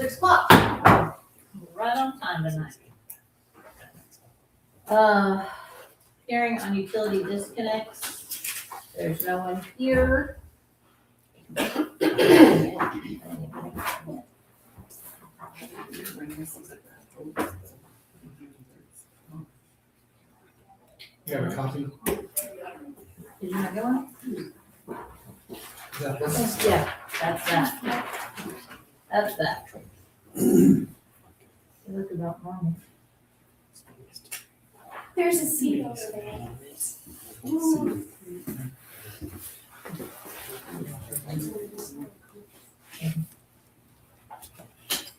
6 o'clock. Right on time tonight. Hearing on utility disconnects. There's no one here. You have a copy? Did you not get one? That one? Yeah, that's that. That's that. You look about normal. There's a seat over there.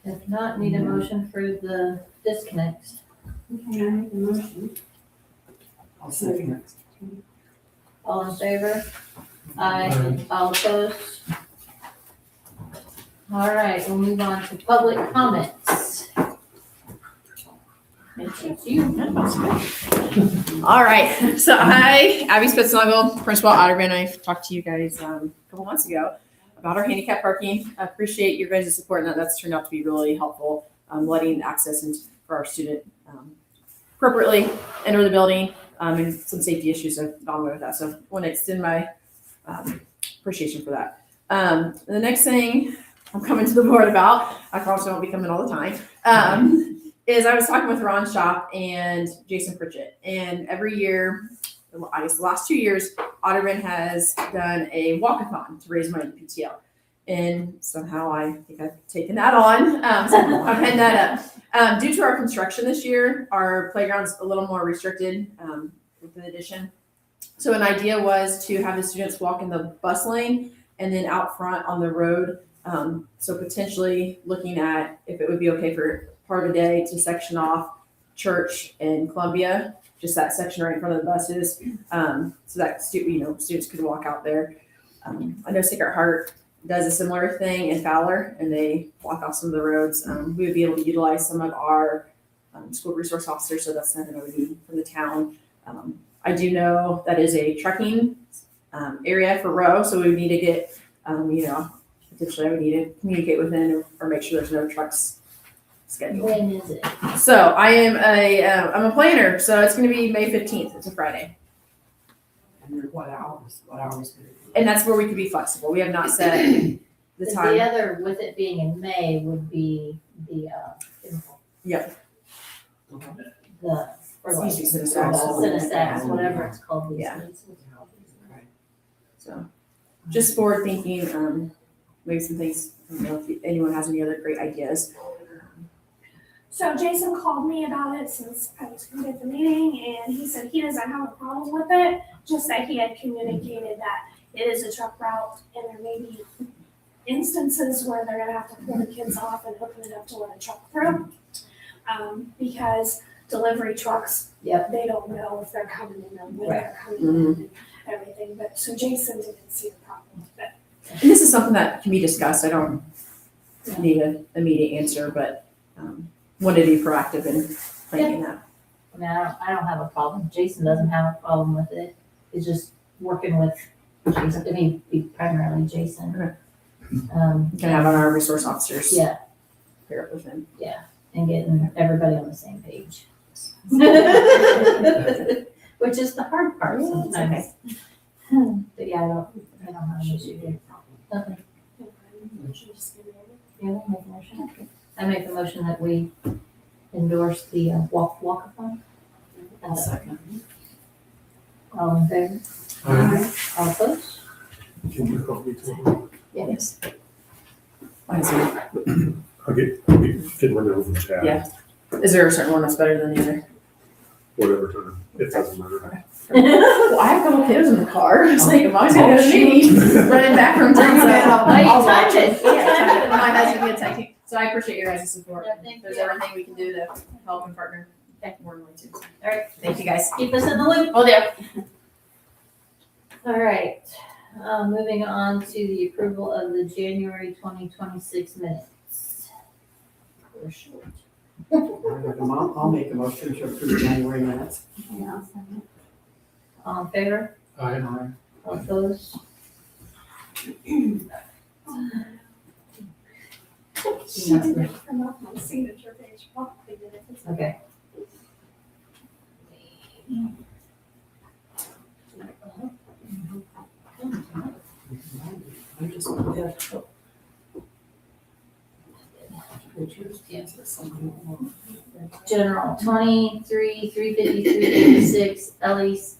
If not, need a motion for the disconnects. Okay, I make a motion. I'll second it. All in favor? Aye. All opposed? All right, we'll move on to public comments. It's you. All right, so hi, Abby Spitznagel, Principal Otterman. I talked to you guys a couple months ago about our handicap parking. I appreciate your guys' support, and that's turned out to be really helpful, letting access for our student appropriately enter the building, and some safety issues have gone away with that. So I want to extend my appreciation for that. The next thing I'm coming to the board about, I promise I won't be coming all the time, is I was talking with Ron Shop and Jason Pritchett, and every year, I guess the last 2 years, Otterman has done a walkathon to raise money to PTO. And somehow I think I've taken that on, so I'm heading that up. Due to our construction this year, our playground's a little more restricted with the addition. So an idea was to have the students walk in the bus lane and then out front on the road. So potentially looking at if it would be okay for part of the day to section off Church and Columbia, just that section right in front of the buses, so that students could walk out there. I know Sacred Heart does a similar thing in Fowler, and they block off some of the roads. We would be able to utilize some of our school resource officers, so that's nothing I would need from the town. I do know that is a trekking area for Row, so we would need to get, potentially I would need to communicate with them or make sure there's no trucks scheduled. When is it? So I am I'm a planner, so it's going to be May 15th. It's a Friday. And what hours? What hours? And that's where we could be flexible. We have not set the The time. other, with it being in May, would be the, Yep. or like, Cinestats. whatever it's called. these Yeah. days. So just forward thinking, maybe some things, I don't know if anyone has any other great ideas. So Jason called me about it since I was at the meeting, and he said he doesn't have a problem with it, just that he had communicated that it is a truck route, and there may be instances where they're gonna have to pull the kids off and open it up to let a truck through. Because delivery trucks, Yep. they don't know if they're coming in or when they're coming in and everything, but so Jason didn't see a problem with it. And this is something that can be discussed. I don't need an immediate answer, but wanted to be proactive in thinking that. I mean, I don't have a problem. Jason doesn't have a problem with it. It's just working with Jason, I mean, primarily Jason. Okay. We can have our resource officers Yeah, pair up with them. and getting everybody on the same page. Which is the hard part sometimes. But yeah, I don't have an issue here. Nothing. Yeah, we'll make a motion. I make a motion that we endorse the walkathon. I'll second. All in favor? All opposed? Can you help me too? Yes. I'll get one over the chat. Yeah. Is there a certain one that's better than the other? Whatever time. It doesn't matter. Well, I have a couple kiddos in the car. I was like, mom's gonna go to the meeting, running back from town. Oh, you timed it. Yeah, my husband gets texting. So I appreciate your guys' support. Yeah, thank If there's you. everything we can do to help and partner. More than too. All right. Thank you guys. Keep us in the loop. Oh, yeah. All right, moving on to the approval of the January 2026 minutes. We're short. I'll make a motion to approve January minutes. All in favor? Aye. All opposed? She didn't come up my signature page, probably did it. Okay. I just want to have. General 23, 353, 86, LECE,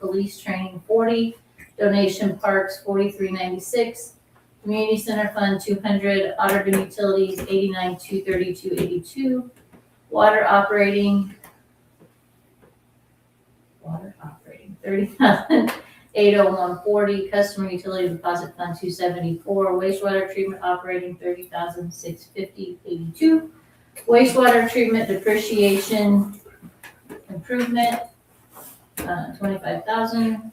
police training 40, donation parks 4396, community center fund 200, Otterton utilities 89, 232, 82, water operating 30,000, 80140, customer utility deposit fund 274, wastewater treatment operating 30,650, 82, wastewater treatment depreciation improvement, 25,000.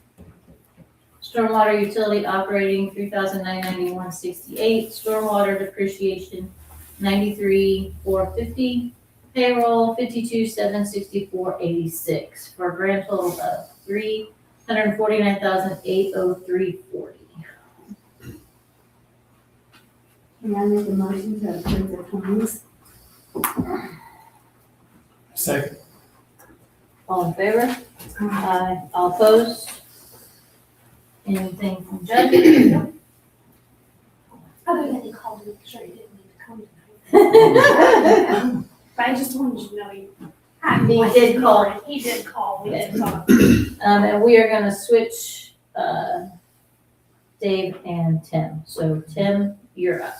Stormwater utility operating 3,991.68. Stormwater depreciation 93,450. Payroll 52,764.86 for a grand total of 349,803.40. May I make a motion to approve the claims? Second. All in favor? Aye. All opposed? Anything from Judge? Other than he called me, sure he didn't need to come tonight. But I just wanted you to know he had. He did call. He did call, we did talk. And we are gonna switch, Dave and Tim. So Tim, you're up.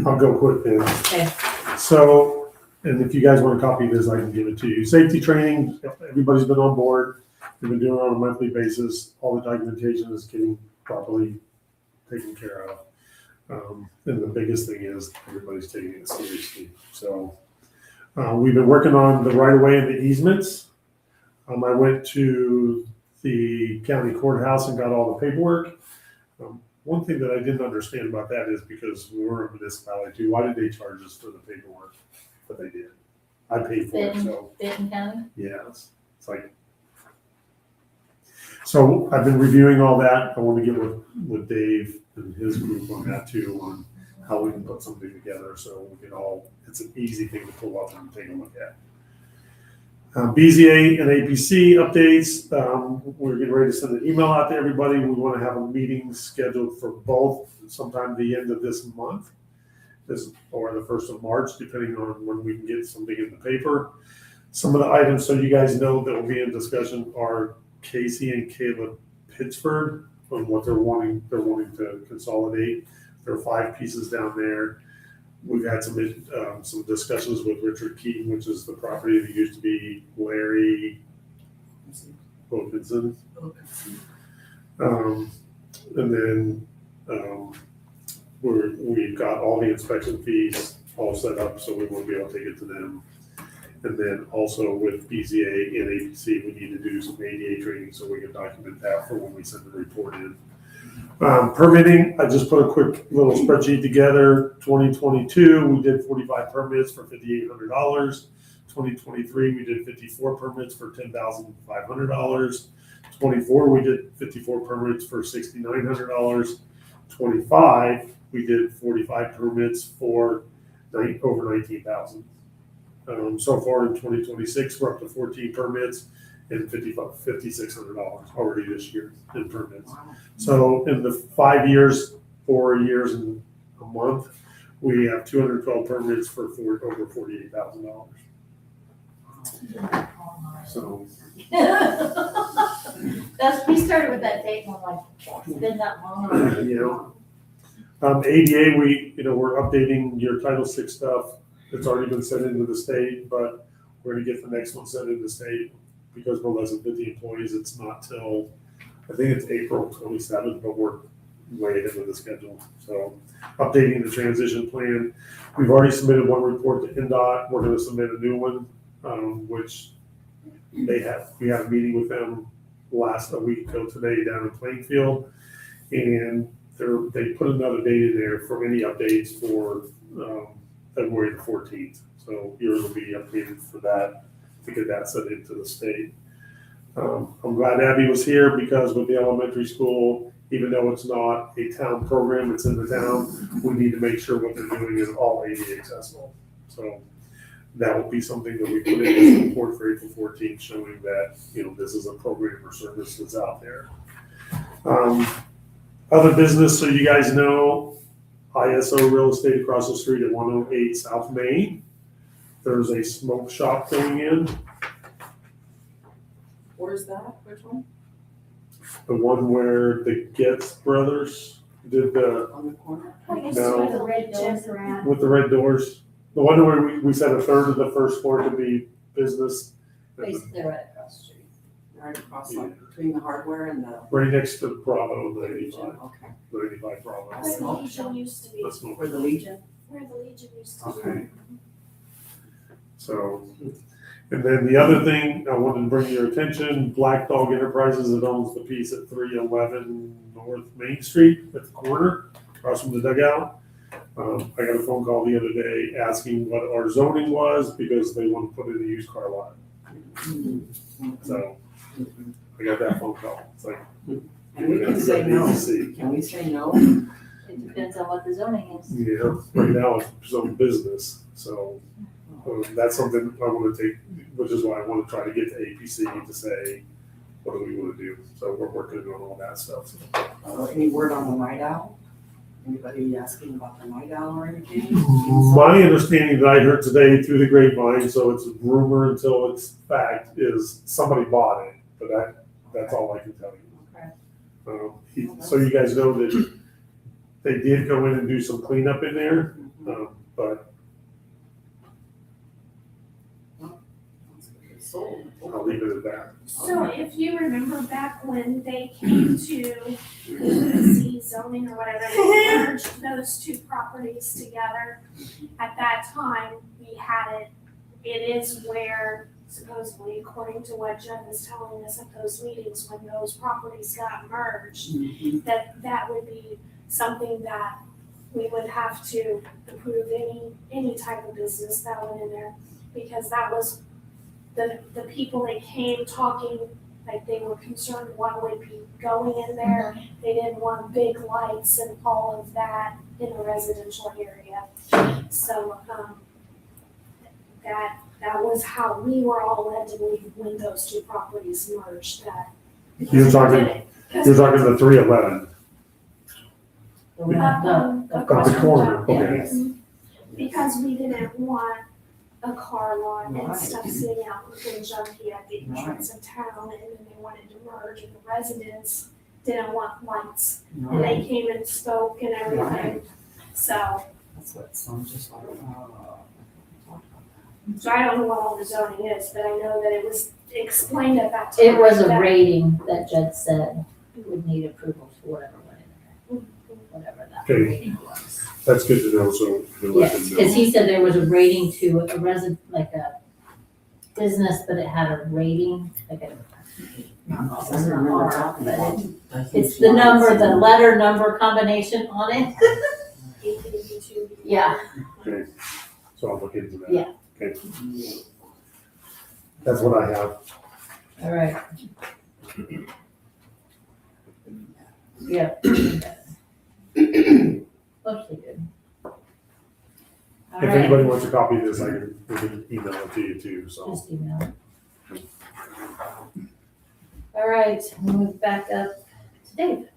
I'll go quick then. Okay. So, and if you guys want a copy of this, I can give it to you. Safety training, everybody's been on board. We've been doing it on a monthly basis. All the documentation is getting properly taken care of. And the biggest thing is everybody's taking it seriously. So, we've been working on the right of way and the easements. I went to the county courthouse and got all the paperwork. One thing that I didn't understand about that is because we're a municipality too, why did they charge us for the paperwork? But they did. I paid for it, so, Benton County? yeah, it's like. So I've been reviewing all that. I want to get with Dave and his group on that too, on how we can put something together so we can all, it's an easy thing to pull up and take a look at. BZA and APC updates. We're getting ready to send an email out to everybody. We want to have a meeting scheduled for both sometime at the end of this month, or the 1st of March, depending on when we can get something in the paper. Some of the items, so you guys know, that will be in discussion are Casey and Caleb Pittsford on what they're wanting to consolidate. There are 5 pieces down there. We've had some discussions with Richard Keaton, which is the property that used to be Larry Wilkinson. And then we've got all the inspection fees all set up, so we won't be able to take it to them. And then also with BZA and APC, we need to do some ADA training so we can document that for when we send the report in. Permitting, I just put a quick little spreadsheet together. 2022, we did 45 permits for $5,800. 2023, we did 54 permits for $10,500. 24, we did 54 permits for $6,900. 25, we did 45 permits for over $19,000. So far in 2026, we're up to 14 permits and $5,600 already this year in permits. So in the 5 years, 4 years and a month, we have 212 permits for over $48,000. So We started with that date and I'm like, it's been that long already. ADA, we're updating your Title VI stuff. It's already been sent into the state, but we're gonna get the next one sent into the state because we're less than 50 employees. It's not till, I think it's April 27th, but we're way ahead of the schedule. So updating the transition plan. We've already submitted one report to NDOT. We're gonna submit a new one, which we had a meeting with them a week ago today down in Plainfield. And they put another date in there for any updates for February the 14th. So yours will be updated for that to get that sent into the state. I'm glad Abby was here because with the elementary school even though it's not a town program, it's in the town, we need to make sure what they're doing is all ADA accessible. So that will be something that we put in as a report for April 14th, showing that, this is a program or service that's out there. Other business, so you guys know, ISO Real Estate across the street at 108 South Main. There's a smoke shop going in, Where's that? Which one? the one where the Getz brothers did the, On the corner? I guess No. where the red doors are at. with the red doors. The one where we said a third of the first floor to be business. Basically, right across the street. Right across, like, between the hardware and the Right next to Bravo, the Legion, 85, okay. the 85 Bravo. Where the Legion used to be. The smoke For the shop. Legion? Where the Legion used to be. Okay. So, and then the other thing I wanted to bring to your attention, Black Dog Enterprises that owns the piece at 311 North Main Street at the corner, across from the dugout. I got a phone call the other day asking what our zoning was because they want to put in a used car lot. So I got that phone call. It's like, And we can say no. see. Can we say no? It depends on what the zoning is. Yeah, right now it's zone business, so that's something I want to take, which is why I want to try to get to APC to say, what do we want to do? So we're working on all that stuff. Any word on the night owl? Anybody asking about the night owl or anything? My understanding that I heard today through the grapevine, so it's rumor until it's fact, is somebody bought it, but that's all I can tell you. Okay. So you guys know that they did go in and do some cleanup in there, but Sold. I'll leave it at that. So if you remember back when they came to the zoning or whatever, they merged those two properties together. At that time, we had it, it is where supposedly, according to what Jen was telling us at those meetings, when those properties got merged, that would be something that we would have to approve any type of business that went in there, because that was the people that came talking, like they were concerned what would be going in there. They didn't want big lights and all of that in a residential area. So, that was how we were all led to believe when those two properties merged that. You're talking the 311. The one up the- Across the from corner, John. okay. Yes. Because we didn't want a car lot and Right. stuff sitting out looking junky at the entrance of town, and then they wanted to merge, and the residents didn't want lights. And they came and spoke and everything, Right. so That's what sounds just like, I don't know what all the zoning is, but I know that it was explained at that time. It was a that- rating that Judd said would need approval for whatever went in there, whatever that Okay. rating was. That's good to know, so we'll let Yes, them because know. he said there was a rating to a resident, like a business, but it had a rating, like a, not I remember R, talking but about it- it. it's the number, the letter number combination on it. 1882. Yeah. Okay, so I'll look into that. Yeah. Okay, that's what I have. All right. Yeah. Mostly good. All If right, anybody wants a copy of this, we can email it to you too, so. just email it. All right, we'll move back up to Dave.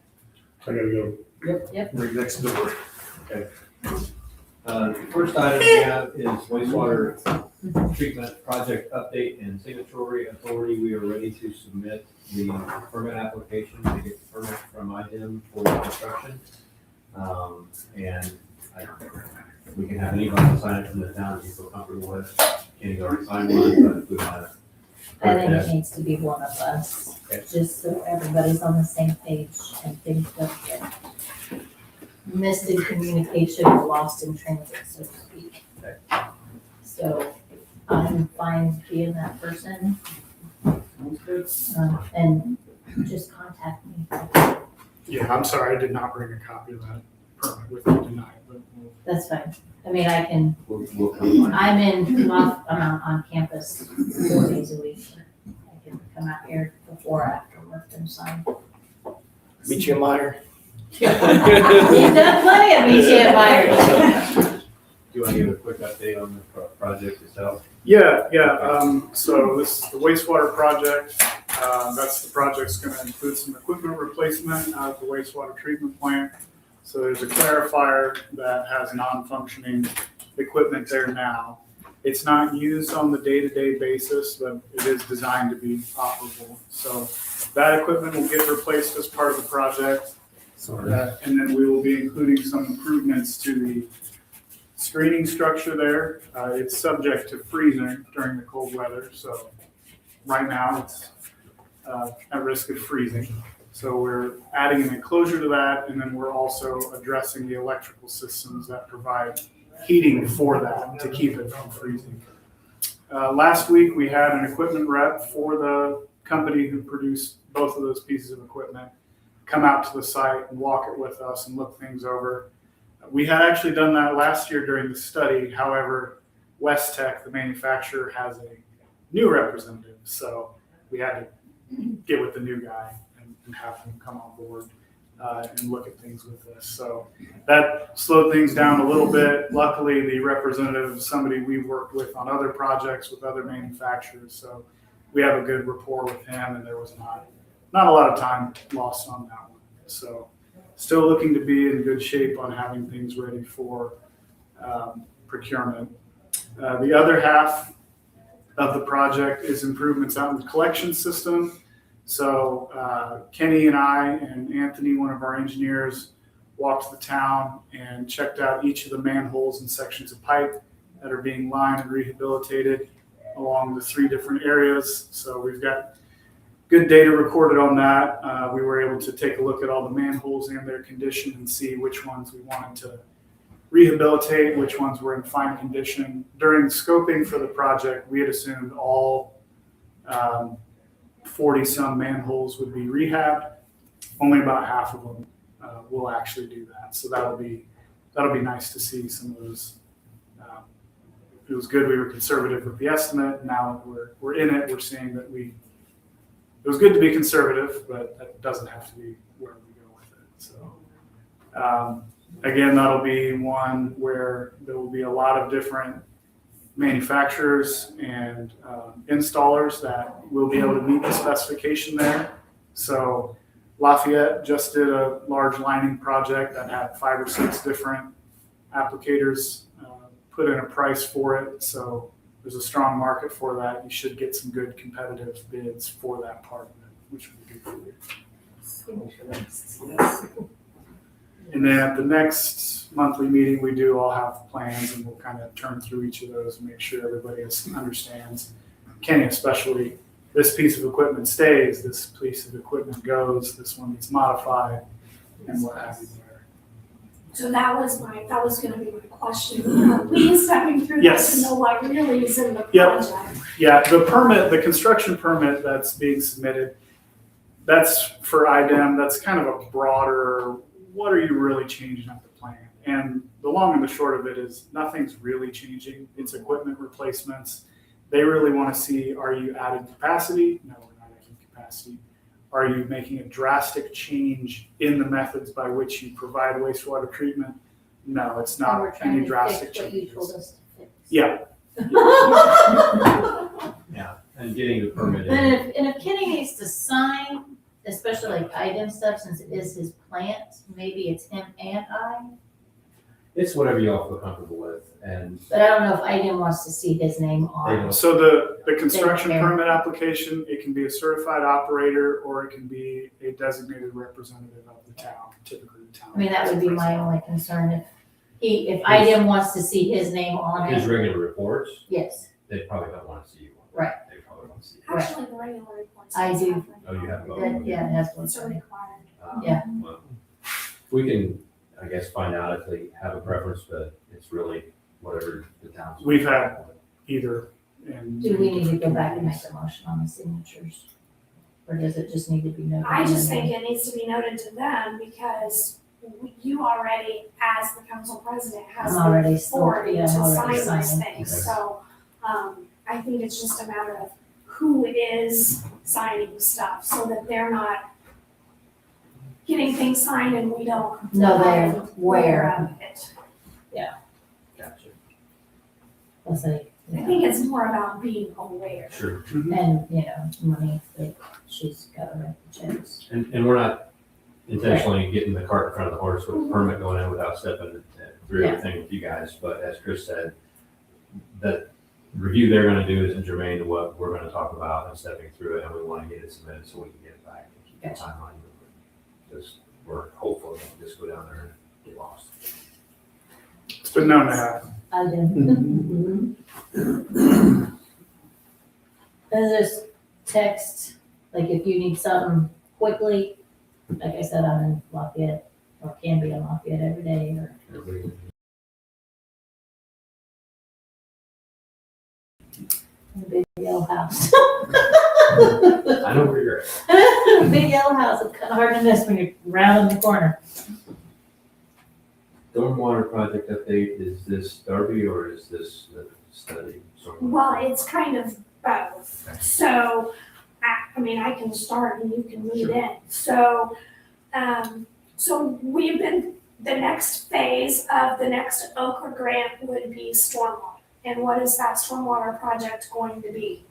I gotta go. Yep. Right next door. The first item we have is wastewater treatment project update and signatory authority. We are ready to submit the permit application to get the permit from IDEM for the construction. And we can have anybody sign it from the town if you feel comfortable with. Kenny's already signed one, but if we want to. I think it needs to be one of us, Okay. just so everybody's on the same page and things don't get missed in communication or lost in transit, so to speak. Okay. So I'm fine being that person, Sounds good. and just contact me. Yeah, I'm sorry, I did not bring a copy of that permit with me tonight, but That's fine. I mean, I can, We'll come on. I'm on campus 4 days a week. I can come out here before or after work and sign. Meet you in Meyer. You've done plenty of BJ Myers. Do you want to give a quick update on the project itself? Yeah. So this is the wastewater project. That's the project's gonna include some equipment replacement out of the wastewater treatment plant. So there's a clarifier that has non-functioning equipment there now. It's not used on the day-to-day basis, but it is designed to be operable. So that equipment will get replaced as part of the project. And then we will be including some improvements to the screening structure there. It's subject to freezing during the cold weather, so right now it's at risk of freezing. So we're adding an enclosure to that, and then we're also addressing the electrical systems that provide heating for that to keep it from freezing. Last week, we had an equipment rep for the company who produced both of those pieces of equipment come out to the site and walk it with us and look things over. We had actually done that last year during the study. However, West Tech, the manufacturer, has a new representative. So we had to get with the new guy and have him come on board and look at things with us. So that slowed things down a little bit. Luckily, the representative is somebody we worked with on other projects with other manufacturers. So we have a good rapport with him, and there was not a lot of time lost on that one. So still looking to be in good shape on having things ready for procurement. The other half of the project is improvements out in the collection system. So Kenny and I and Anthony, one of our engineers, walked the town and checked out each of the manholes and sections of pipe that are being lined and rehabilitated along the 3 different areas. So we've got good data recorded on that. We were able to take a look at all the manholes and their condition and see which ones we wanted to rehabilitate, which ones were in fine condition. During scoping for the project, we had assumed all 40-some manholes would be rehabbed. Only about half of them will actually do that. So that'll be nice to see some of those. It was good we were conservative with the estimate. Now that we're in it, we're seeing that it was good to be conservative, but that doesn't have to be where we go with it. So again, that'll be one where there will be a lot of different manufacturers and installers that will be able to meet the specification there. So Lafayette just did a large lining project that had 5 or 6 different applicators put in a price for it. So there's a strong market for that. You should get some good competitive bids for that part of it, which would be good for you. And then at the next monthly meeting we do, I'll have plans and we'll kind of turn through each of those and make sure everybody understands. Kenny especially, this piece of equipment stays, this piece of equipment goes, this one gets modified, and what have you there. So that was gonna be my question. We stepping through Yes. this to know what really is in the Yep. project. Yeah, the construction permit that's being submitted, that's for IDEM. That's kind of a broader, what are you really changing at the plant? And the long and the short of it is nothing's really changing. It's equipment replacements. They really want to see, are you adding capacity? No, we're not adding capacity. Are you making a drastic change in the methods by which you provide wastewater treatment? No, it's And not we're trying any to drastic fix what you told changes. us to fix. Yeah. Yeah, and getting the permit in. And if Kenny needs to sign, especially like item stuff, since it is his plant, maybe it's him and I. It's whatever you all feel comfortable with, and But I don't know if IDEM wants to see his name they on. don't. So the construction Okay. permit application, it can be a certified operator or it can be a designated representative of the town, typically the town. I mean, that would be my only concern. If IDEM wants to see his name on His it, regular reports, yes. they probably don't want to see you. Right. They probably want to see you. Actually, the regular reports. I is do. happening. Oh, you have both? That, yeah, that's It's what's. required. Yeah. Well, we can, I guess, find out if they have a preference, but it's really whatever the town's. We've had either. And Do we need to go back and make a motion on the signatures? Or does it just need to be noted? I just think it needs to be noted to them because you already, as the council president, has I'm already the authority yeah, to I'm sign already these signing. things. Okay. So, I think it's just a matter of who is signing stuff so that they're not getting things signed and we don't. No, they're aware aware. of it. Gotcha. Let's say, I think it's more about being aware. Sure. and, you know, money, that she's got to write the checks. And we're not intentionally getting the cart in front of the horse with a permit going in without stepping through Yeah. everything with you guys. But as Chris said, that review they're gonna do isn't germane to what we're gonna talk about and stepping through it, and we wanna get it submitted so we can get it back and keep the timeline moving. Because we're hopeful it won't just go down there and get lost. It's been known to happen. I did. There's this text, like if you need something quickly, like I said, I'm in Lafayette, or can be in Lafayette every day, or Everybody- in a big yellow house. I know where you're at. Big yellow house, it's kind of hard to miss when you're rounding the corner. Stormwater project update, is this Darby or is this the study? Well, it's kind of both. So, I mean, I can start and you can lead in. So, so we've been, the next phase of the next Okra grant would be stormwater. And what is that stormwater project going to be?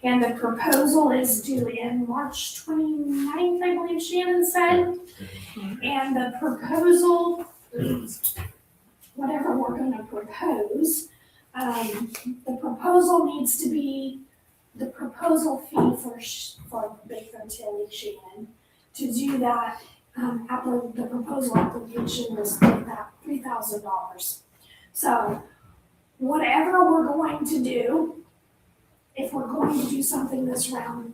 And the proposal is due in March 29th, I believe Shannon said. And the proposal, whatever we're gonna propose, the proposal needs to be, the proposal fee for Baker Tilly Shannon. To do that, the proposal application was $3,000. So whatever we're going to do, if we're going to do something this round,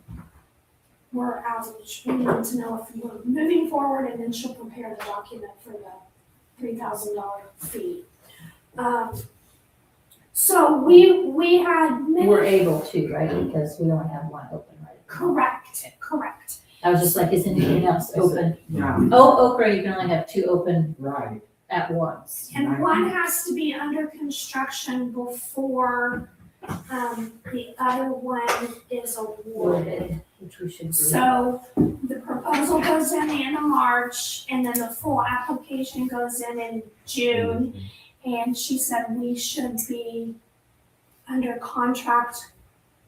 we're out of each, we need to know if we're moving forward, and then she'll prepare the document for the $3,000 fee. So we had many. We're able to, right, because we only have one open, right? Correct. I was just like, is anything else open? Yeah, Oh, Okra, you can only have 2 open right. at once. And one has to be under construction before, the other one is awarded. Which we should do. So the proposal goes in the end of March, and then the full application goes in June. And she said we should be under contract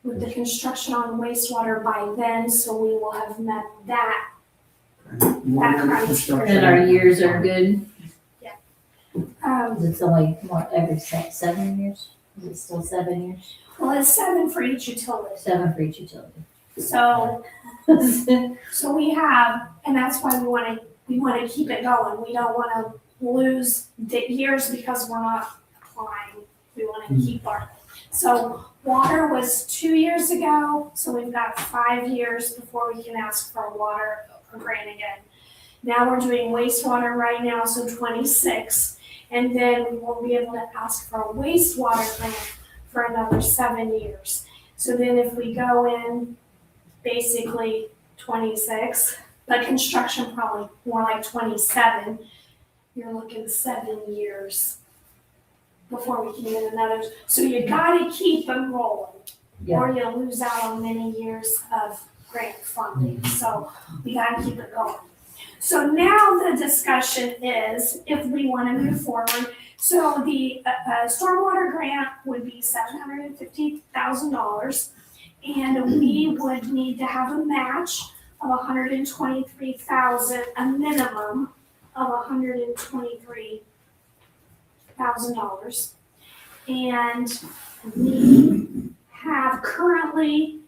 with the construction on wastewater by then, so we will have met that. And our years are good. Um, It's only, what, every 7 years? Is it still 7 years? well, it's 7 for each utility. 7 for each utility. So So we have, and that's why we wanna keep it going. We don't wanna lose the years because we're not applying. We wanna keep our, so water was 2 years ago, so we've got 5 years before we can ask for a water grant again. Now we're doing wastewater right now, so 26, and then we won't be able to ask for a wastewater grant for another 7 years. So then if we go in basically 26, but construction probably more like 27, you're looking 7 years before we can get another. So you gotta keep them rolling, or you'll lose out on many years of grant funding. So we gotta keep it going. So now the discussion is if we wanna move forward. So the stormwater grant would be $750,000. And we would need to have a match of $123,000, a minimum of $123,000. And we have currently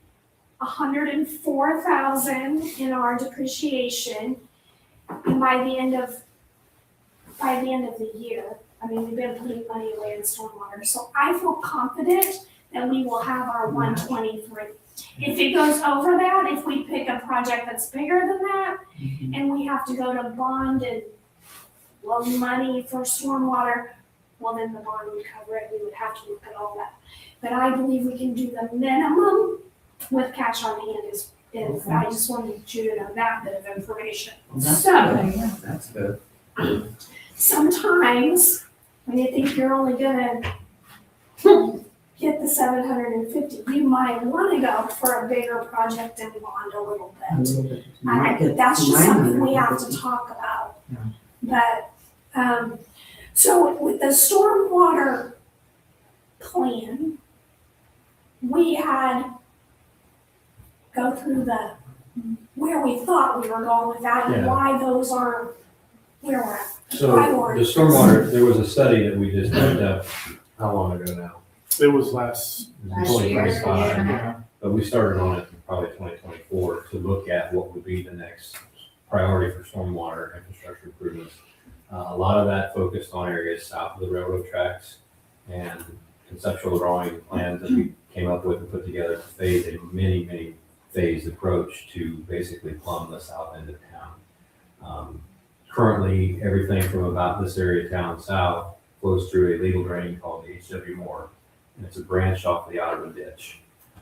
$104,000 in our depreciation. And by the end of the year, I mean, we've been putting money away in stormwater, so I feel confident that we will have our 123. If it goes over that, if we pick a project that's bigger than that, and we have to go to bond and loan money for stormwater, well, then the bond would cover it, we would have to look at all that. But I believe we can do the minimum with cash on hand is I just wanted you to know that bit of information. So, That's good. sometimes when you think you're only gonna get the 750, you might wanna go for a bigger project and bond a little A bit. little bit. You I might think get that's just something we have to 950. talk about. Yeah. But, so with the stormwater plan, we had go through where we thought we were going with that and Yeah. why those aren't where we're at. So the stormwater, there was a study that we just did up, how long ago now? It was last, It was Last year, 2025. yeah, But we started on it in probably 2024 to look at what would be the next priority for stormwater infrastructure improvements. A lot of that focused on areas south of the railroad tracks and conceptual drawing plans that we came up with and put together to phase a many phased approach to basically plumb the south end of town. Currently, everything from about this area of town south flows through a legal drain called the H.W. Moore, and it's a branch off the Otterman Ditch.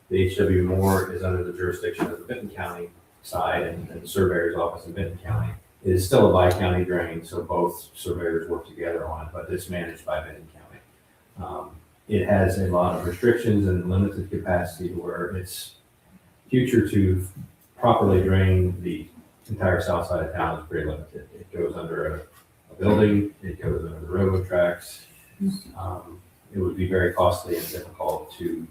The H.W. Moore is under the jurisdiction of the Benton County side and the surveyor's office in Benton County. It is still a bi-county drain, so both surveyors work together on it, but it's managed by Benton County. It has a lot of restrictions and limited capacity where its future to properly drain the entire south side of town is pretty limited. It goes under a building, it goes under the railroad tracks. It would be very costly and difficult to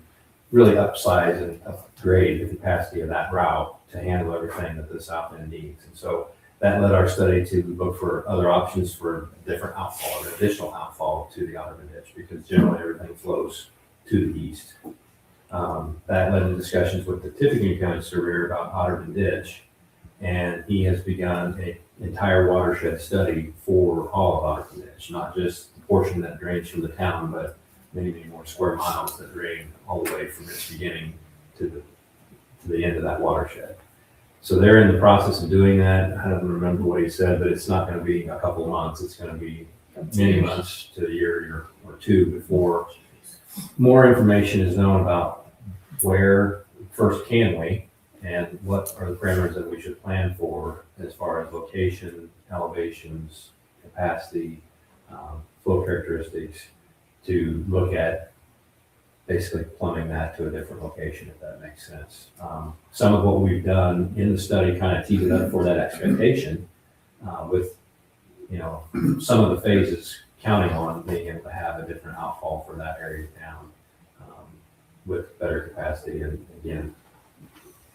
really upsize and upgrade the capacity of that route to handle everything that the south end needs. And so that led our study to look for other options for a different outfall, an additional outfall to the Otterman Ditch, because generally everything flows to the east. That led to discussions with the Tippecanoe County surveyor about Otterman Ditch, and he has begun an entire watershed study for all of Otterman Ditch, not just the portion that drains from the town, but many more square miles that drain all the way from its beginning to the end of that watershed. So they're in the process of doing that. I don't remember what he said, but it's not going to be a couple of months. It's going to be many months to a year or two before more information is known about where first can we and what are the parameters that we should plan for as far as location, elevations, capacity, flow characteristics, to look at basically plumbing that to a different location, if that makes sense. Some of what we've done in the study kind of teed it up for that expectation with, some of the phases counting on being able to have a different outfall for that area of town with better capacity. And again,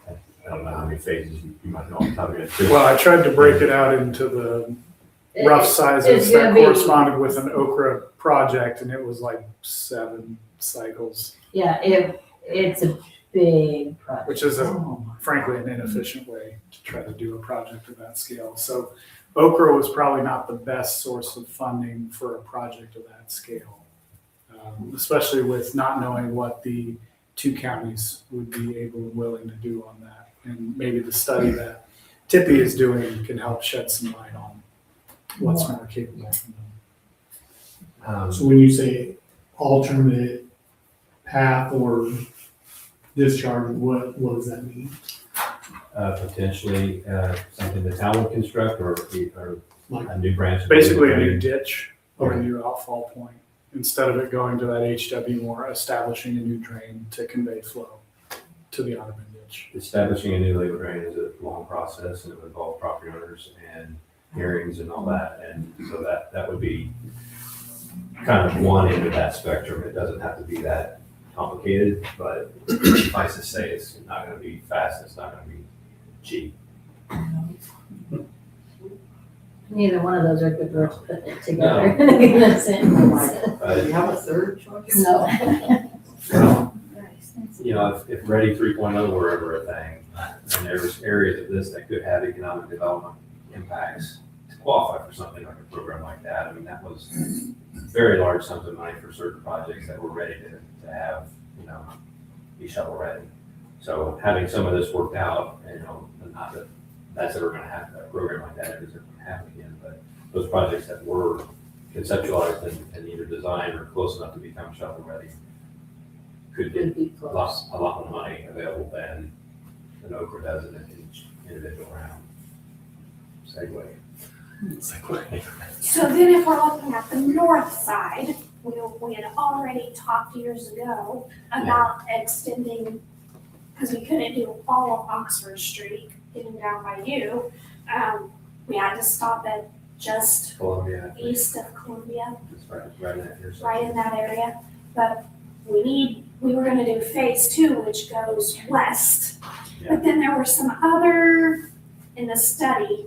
I don't know how many phases you might know off the top of your head. well, I tried to break it out into the rough sizes It's that gonna be- corresponded with an Okra project, and it was like 7 cycles, Yeah, it's a big project. which is frankly an inefficient way to try to do a project of that scale. So Okra was probably not the best source of funding for a project of that scale, especially with not knowing what the 2 counties would be able and willing to do on that. And maybe the study that Tippy is doing can help shed some light on what's more capable from them. So when you say alternate path or discharge, what does that mean? Potentially something the town would construct or a new branch. Basically a new ditch or a Okay. new outfall point, instead of it going to that HW or establishing a new drain to convey flow to the Otterman Ditch. Establishing a new legal drain is a long process and it would involve property owners and hearings and all that. And so that would be kind of one end of that spectrum. It doesn't have to be that complicated, but suffice to say, it's not going to be fast. It's not going to be cheap. Neither one of those are good words putting it together in a sentence. Do you have a third choice? No. Well, if Ready 3.0 were ever a thing, and there's areas of this that could have economic development impacts to qualify for something like a program like that. I mean, that was very large sums of money for certain projects that were ready to have, be shovel ready. So having some of this worked out, not that that's ever going to happen, a program like that is ever going to happen again, but those projects that were conceptualized and either designed or close enough to become shovel ready could get Would be a close. lot more money available than an Okra does in each individual round. Segue. So then if we're looking at the north side, we had already talked years ago about extending, because we couldn't do all of Oxford Street, getting down by you. We had to stop at just Columbia, east of Columbia, it's right in that intersection. right in that area. But we were gonna do phase 2, which goes west. Yeah. But then there were some other, in the study,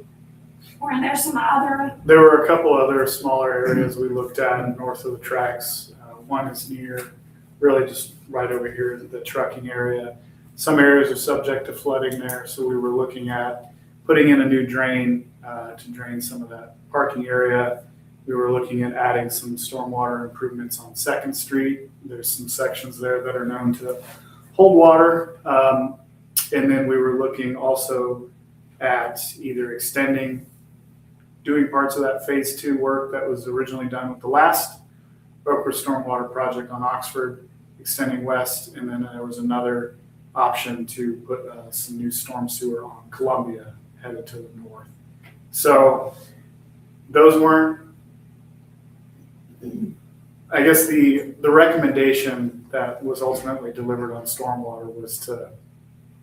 or there's some other, There were a couple other smaller areas we looked at north of the tracks. One is near, really just right over here, the trucking area. Some areas are subject to flooding there, so we were looking at putting in a new drain to drain some of that parking area. We were looking at adding some stormwater improvements on Second Street. There's some sections there that are known to hold water. And then we were looking also at either extending, doing parts of that phase 2 work that was originally done with the last Oak Ridge stormwater project on Oxford, extending west. And then there was another option to put some new storm sewer on Columbia headed to the north. So those weren't, I guess the recommendation that was ultimately delivered on stormwater was to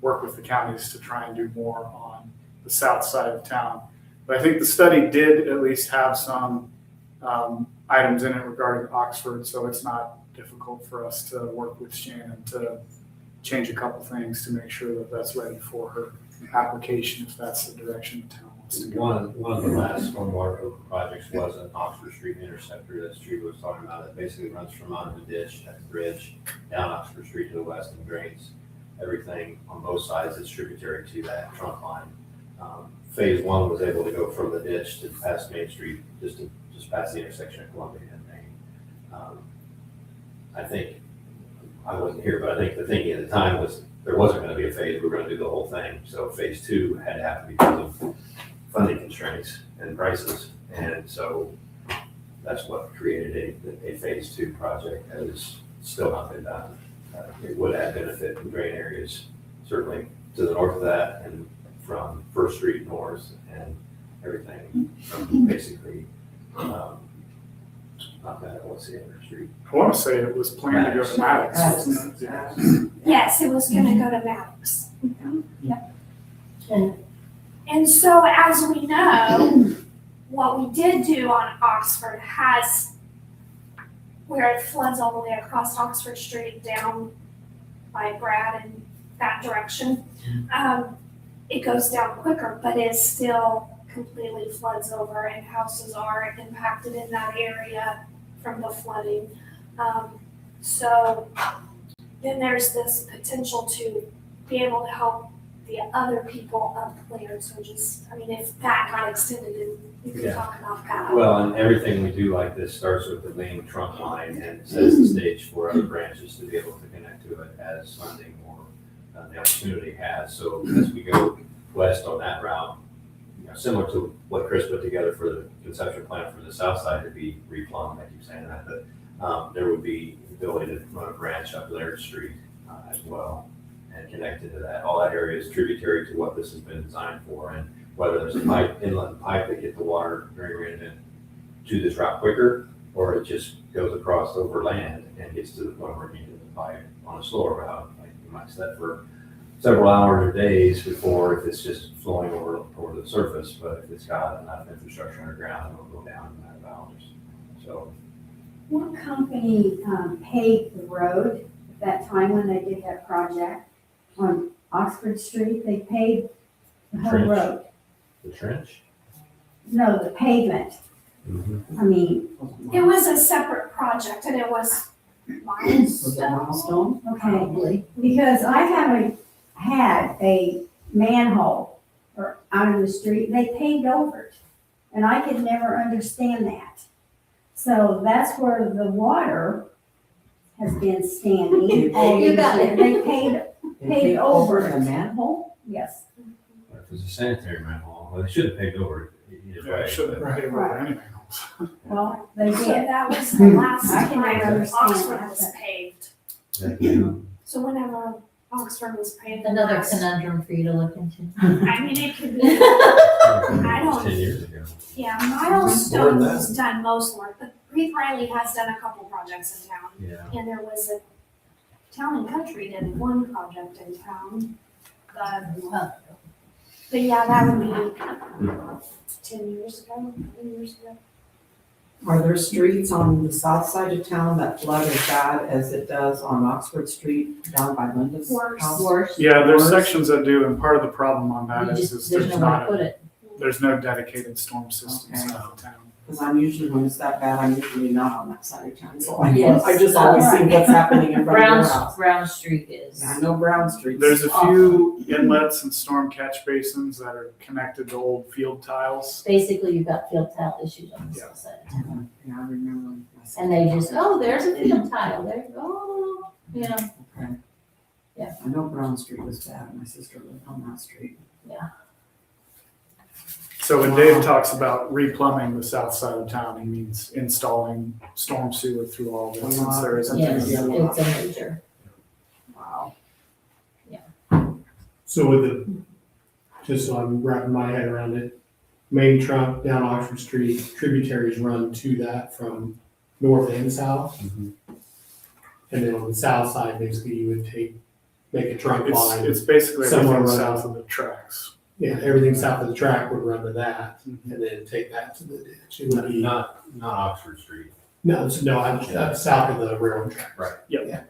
work with the counties to try and do more on the south side of town. But I think the study did at least have some items in it regarding Oxford, so it's not difficult for us to work with Shannon to change a couple things to make sure that that's ready for her application, if that's the direction the town wants to go. One of the last stormwater projects was an Oxford Street interceptor that Street was talking about. It basically runs from under the ditch at the bridge down Oxford Street to the west and drains everything on both sides that's tributary to that trunk line. Phase 1 was able to go from the ditch to past Main Street, just past the intersection of Columbia and Main. I think, I wasn't here, but I think the thinking at the time was there wasn't going to be a phase, we were going to do the whole thing. So phase 2 had to happen because of funding constraints and prices. And so that's what created a phase 2 project that has still not been done. It would have benefit in drain areas, certainly to the north of that and from First Street north and everything from basically, not that, what's the other street? I want to say it was planned to go to Maddox, wasn't it? Yeah. yes, it was gonna go to Maddox. And And so as we know, what we did do on Oxford has, where it floods all the way across Oxford Street down by Brad and that direction, it goes down quicker, but it still completely floods over and houses are impacted in that area from the flooding. So then there's this potential to be able to help the other people up there. So just, I mean, if that got extended, then we could Yeah. talk about that. Well, and everything we do like this starts with the main trunk line and sets the stage for other branches to be able to connect to it as funding or the opportunity has. So as we go west on that route, similar to what Chris put together for the conceptual plan for the south side to be replumbed, I keep saying that, but there would be the ability to run a branch up Laird Street as well and connected to that. All that area is tributary to what this has been designed for, and whether there's a pipe, inlet pipe that get the water very random to this route quicker, or it just goes across over land and gets to the point where it needs the pipe on a slower route. Like you might set for several hours or days before if it's just flowing over the surface, but if it's got enough infrastructure underground, it'll go down in a matter of hours. So What company paved the road at that time when they did that project on Oxford Street? They paved the whole Trench. road. the trench. No, the pavement. I mean, It was a separate project and it was Was it Milestone? okay, because I haven't had a manhole or out in the street, they paved over it. And I could never understand that. So that's where the water has been standing all You these got it. years. They paved over the it. manhole? Yes. If it was a sanitary manhole, well, they should have paved over it either Yeah, way. it shouldn't have been over any manholes. Well, they So did. that was the last I can time understand Oxford that, was but- paved. Yeah. So whenever Oxford was paved. another last- conundrum for you to look into. I mean, it could be, I don't- 10 years ago. yeah, More Milestone than has done most work, but Reeve Riley has done a couple projects in town, Yeah. and there was a Town and Country did one project in town. But yeah, that would be 10 years ago, 11 years ago. Are there streets on the south side of town that flood as bad as it does on Oxford Street down by Linda's Worse. house? Worse. Yeah, there's Worse. sections that do, and part of the problem on that You is just, there's there's nowhere to not, put it. there's no dedicated storm system Okay. south of town. Because I'm usually, when it's that bad, I'm usually not on that side of town, so I Yes. I just always see what's happening in front of your house. Brown Street is. Yeah, I know Brown Street. There's a few inlets and storm catch basins that are connected to old field tiles. Basically, you've got field tile issues on the south side of town. Yeah, I remember. And they just, oh, there's a field tile, there, oh, yeah. Okay. Yeah. I know Brown Street was bad, my sister lived on that street. So when Dave talks about replumbing the south side of town, he means installing storm sewer through all this, since there isn't Yes, any. it's a major. Wow. So with the, just so I'm wrapping my head around it, main trunk down Oxford Street, tributaries run to that from north and south. Mhm. And then on the south side, basically you would make a trunk line. It's basically Somewhere everything around. south of the tracks. Yeah, everything south of the track would run to that and then take that to the ditch. It would be, Not Oxford Street. no, I'm south of the railroad track. Right. Yep.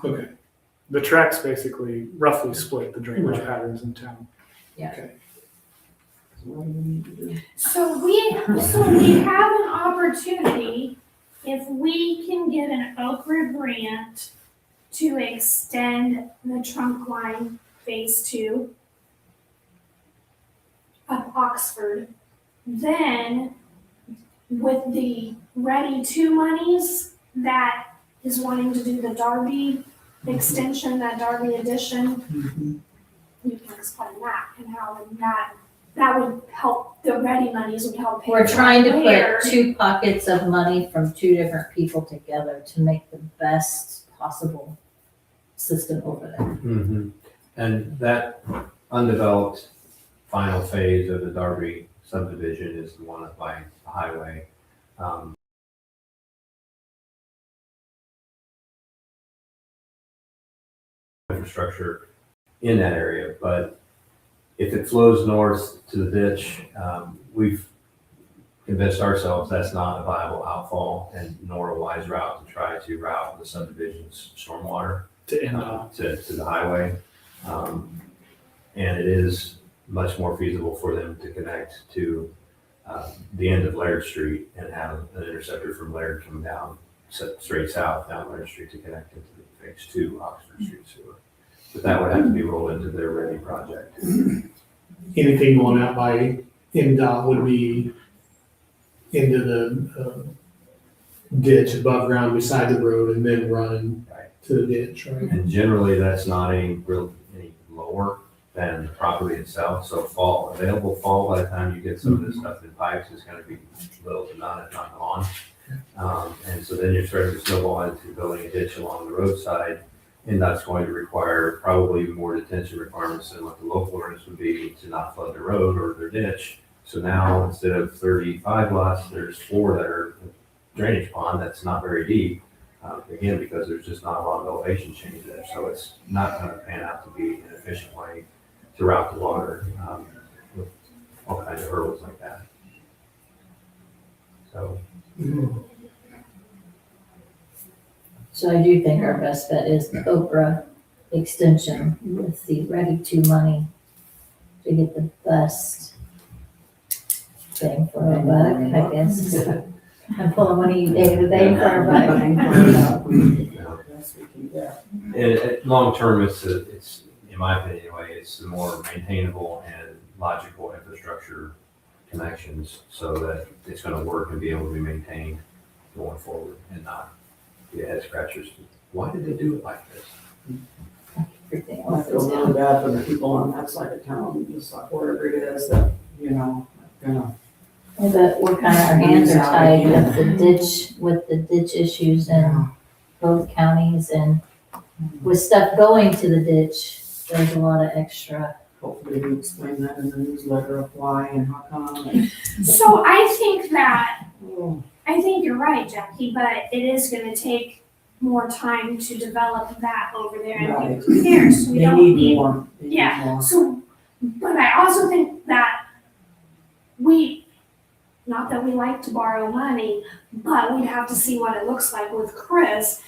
Okay, The tracks basically roughly split the drainage patterns in town. okay. So what do we need to do? So we have an opportunity, if we can get an Okra grant to extend the trunk line phase 2 of Oxford, then with the Ready 2 monies that is wanting to do the Darby extension, that Darby addition, you can explain that and how that would help, the Ready monies would help pay. We're for trying to where- put two pockets of money from two different people together to make the best possible system over there. Mm-hmm. And that undeveloped final phase of the Darby subdivision is the one up by the highway. Infrastructure in that area, but if it flows north to the ditch, we've convinced ourselves that's not a viable outfall and nor a wise route to try to route the subdivision's stormwater To end on. to the highway. And it is much more feasible for them to connect to the end of Laird Street and have an interceptor from Laird come down straight south down Laird Street to connect into the phase 2 Oxford Street sewer. But that would have to be rolled into their ready project. Anything going out by MDOT would be into the ditch above ground beside the road and then run Right. to the ditch, right? And generally, that's not any lower than the property itself. So available fall, by the time you get some of this stuff in pipes, is gonna be little to none, if not gone. And so then you're starting to snowball into building a ditch along the roadside. And that's going to require probably more detention requirements than what the local ordinance would be to not flood the road or their ditch. So now, instead of 35 lots, there's 4 that are drainage pond that's not very deep. Again, because there's just not a lot of elevation change there. So it's not gonna pan out to be an efficient way to route the water, with all kinds of hurdles like that. So, So I do think our best bet is the Okra extension with the Ready 2 money to get the best bang for our buck, I guess. I'm pulling one of you, David, bang for our buck. Yes, we can get. and long term, it's, in my opinion anyway, it's the more maintainable and logical infrastructure connections so that it's gonna work and be able to be maintained going forward and not be a head scratchers. Why did they do it like this? Everything I else feel is really down. bad for the people on that side of town, just like wherever it is that, gonna. But we're kind of, our hands are tied with the ditch issues in both counties and with stuff going to the ditch, there's a lot of extra hopefully we explain that in the newsletter of why and how come. And, So I think that, oh, I think you're right, Jackie, but it is gonna take more time to develop that over there and Right. be prepared, so we They don't need need. more. They need Yeah, more. so, but I also think that not that we like to borrow money, but we'd have to see what it looks like with Chris.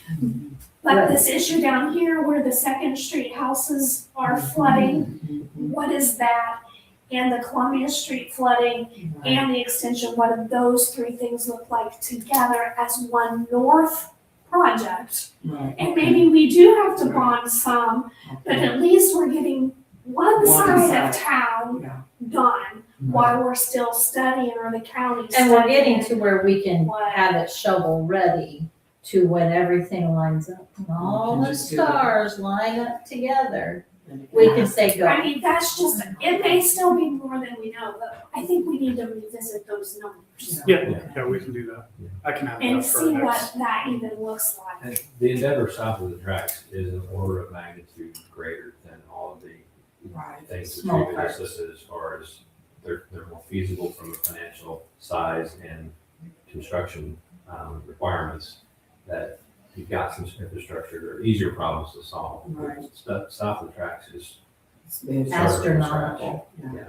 But Right. this issue down here where the Second Street houses are flooding, what is that? And the Columbia Street flooding Right. and the extension, what do those three things look like together as one north project? Right. And maybe we do have to bond some, but Okay. at least we're getting one side of town Yeah. done while we're still studying, or the county And we're studying. getting to where we can What? have it shovel ready to when everything lines up. When all can the just do it. stars line up together, And it we can can say go. I mean, that's just, it may still be more than we know, but I think we need to revisit those numbers Yeah, we can do that. I can have and that for see our what next. that even looks like. And the endeavor south of the tracks is an order of magnitude greater than all of the Right. things that Small David parts. has listed as far as they're more feasible from a financial size and construction requirements, that you've got some infrastructure, they're easier problems to solve. Right. Stuff south of the tracks is It's been- starting from scratch. Astronomical. Yeah.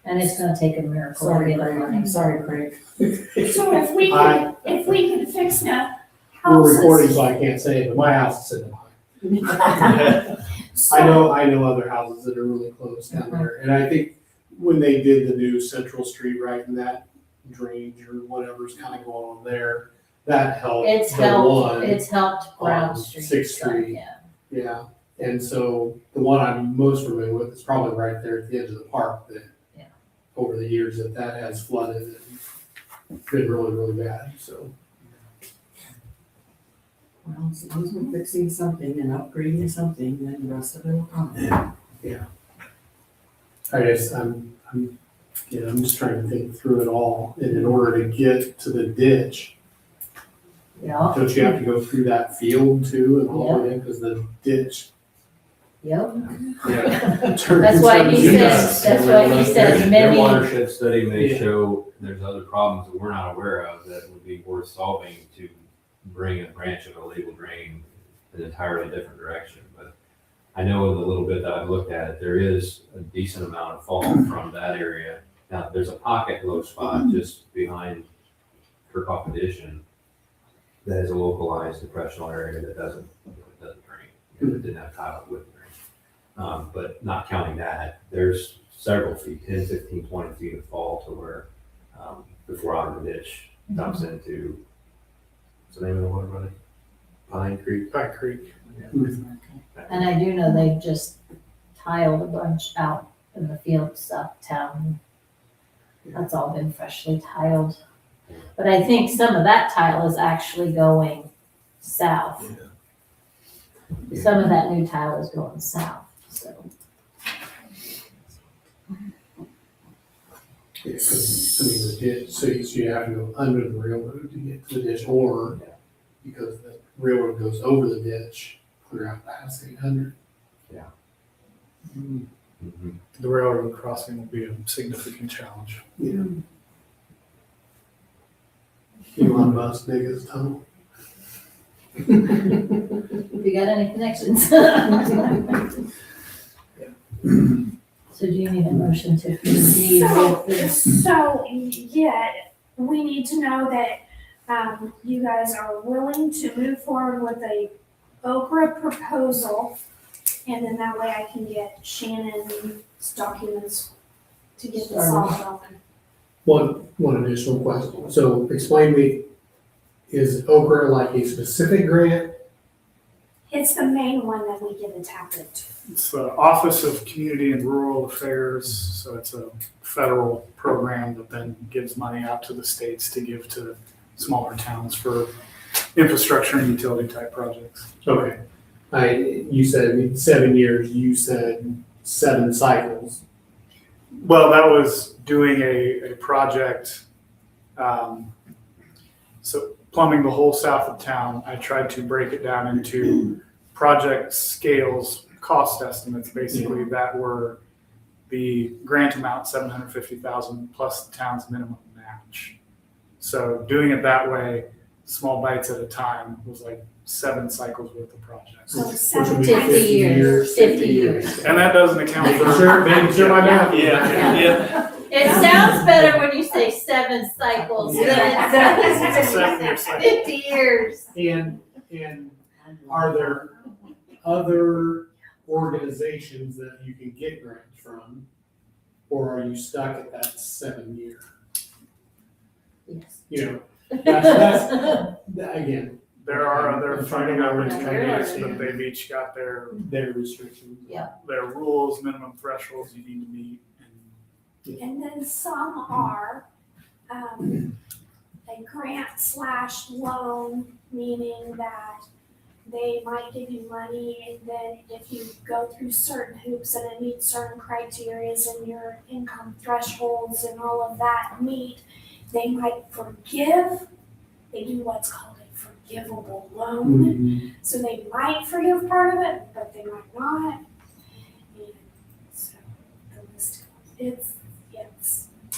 And it's gonna take a miracle to Sorry, get it Craig. running. Sorry, Craig. So if we I- could fix the We're recording, houses. so I can't say it, but my house is sitting behind. I So, know other houses that are really close down there, and I think when they did the new Central Street, right, and that drainage or whatever's kind of going on there, that helped It's the helped, one. it's helped Brown on Street. Sixth some, Street. Yeah. Yeah, and so the one I'm most familiar with is probably right there at the edge of the park that, Yeah. over the years that has flooded and been really, really bad, so. Well, as long as we're fixing something and upgrading something, then the rest of it will come. I guess I'm just trying to think through it all, and in order to get to the ditch, Yeah, don't you have to go through that field too and all the way, because the ditch. yep. Yeah. That's why he says, that's why he says Their many, watershed study may Yeah. show there's other problems that we're not aware of that would be worth solving to bring a branch of a legal drain an entirely different direction. But I know in the little bit that I've looked at it, there is a decent amount of fall from that area. Now, there's a pocket low spot just behind Kirkhoff Addition that is a localized depressional area that doesn't drain. It didn't have tile, it wouldn't drain. But not counting that, there's several feet, 10, 15, 20 feet of fall to where, before out of the ditch dumps into, what's the name of the water body? Pine Creek? Pine Creek. and I do know they just tiled a bunch out in the field south town. That's all been freshly tiled. But I think some of that tile is actually going south. Some of that new tile is going south, so. Yeah, 'cause, I mean, the ditch, so you have to go under the railroad to get to the ditch, or because the railroad goes over the ditch, clear out past 800. Mm-hmm. The railroad crossing will be a significant challenge. Yeah. Elon Musk dig his tunnel. If you got any connections. So do you need a motion to proceed with this? So, yeah, we need to know that, you guys are willing to move forward with a Okra proposal. And then that way I can get Shannon's documents to get this all going. One additional question. So explain to me, is Okra like a specific grant? It's the main one that we get a tap into. It's the Office of Community and Rural Affairs, so it's a federal program that then gives money out to the states to give to smaller towns for infrastructure and utility type projects. Okay. You said 7 years, you said 7 cycles. Well, that was doing a project, so plumbing the whole south of town. I tried to break it down into project scales, cost estimates basically that were the grant amount, 750,000 plus the town's minimum match. So doing it that way, small bites at a time, was like 7 cycles worth of projects. So Which would be 7 50 years, 50 years. And that doesn't account Making for. sure, making sure my math. Yeah. It sounds better when you say 7 cycles than it It's a 7-year does cycle. 50 years. And are there other organizations that you can get grants from? Or are you stuck at that 7-year? Yes. You know, that's, again, There are other funding opportunities, There are. but they've each got their restrictions. rules, minimum thresholds you need to meet. And then some are a grant/loan, meaning that they might give you money, and then if you go through certain hoops and it meets certain criterias and your income thresholds and all of that meet, they might forgive. They do what's called a forgivable loan. So they might forgive part of it, but they might not. And so the list goes, it's.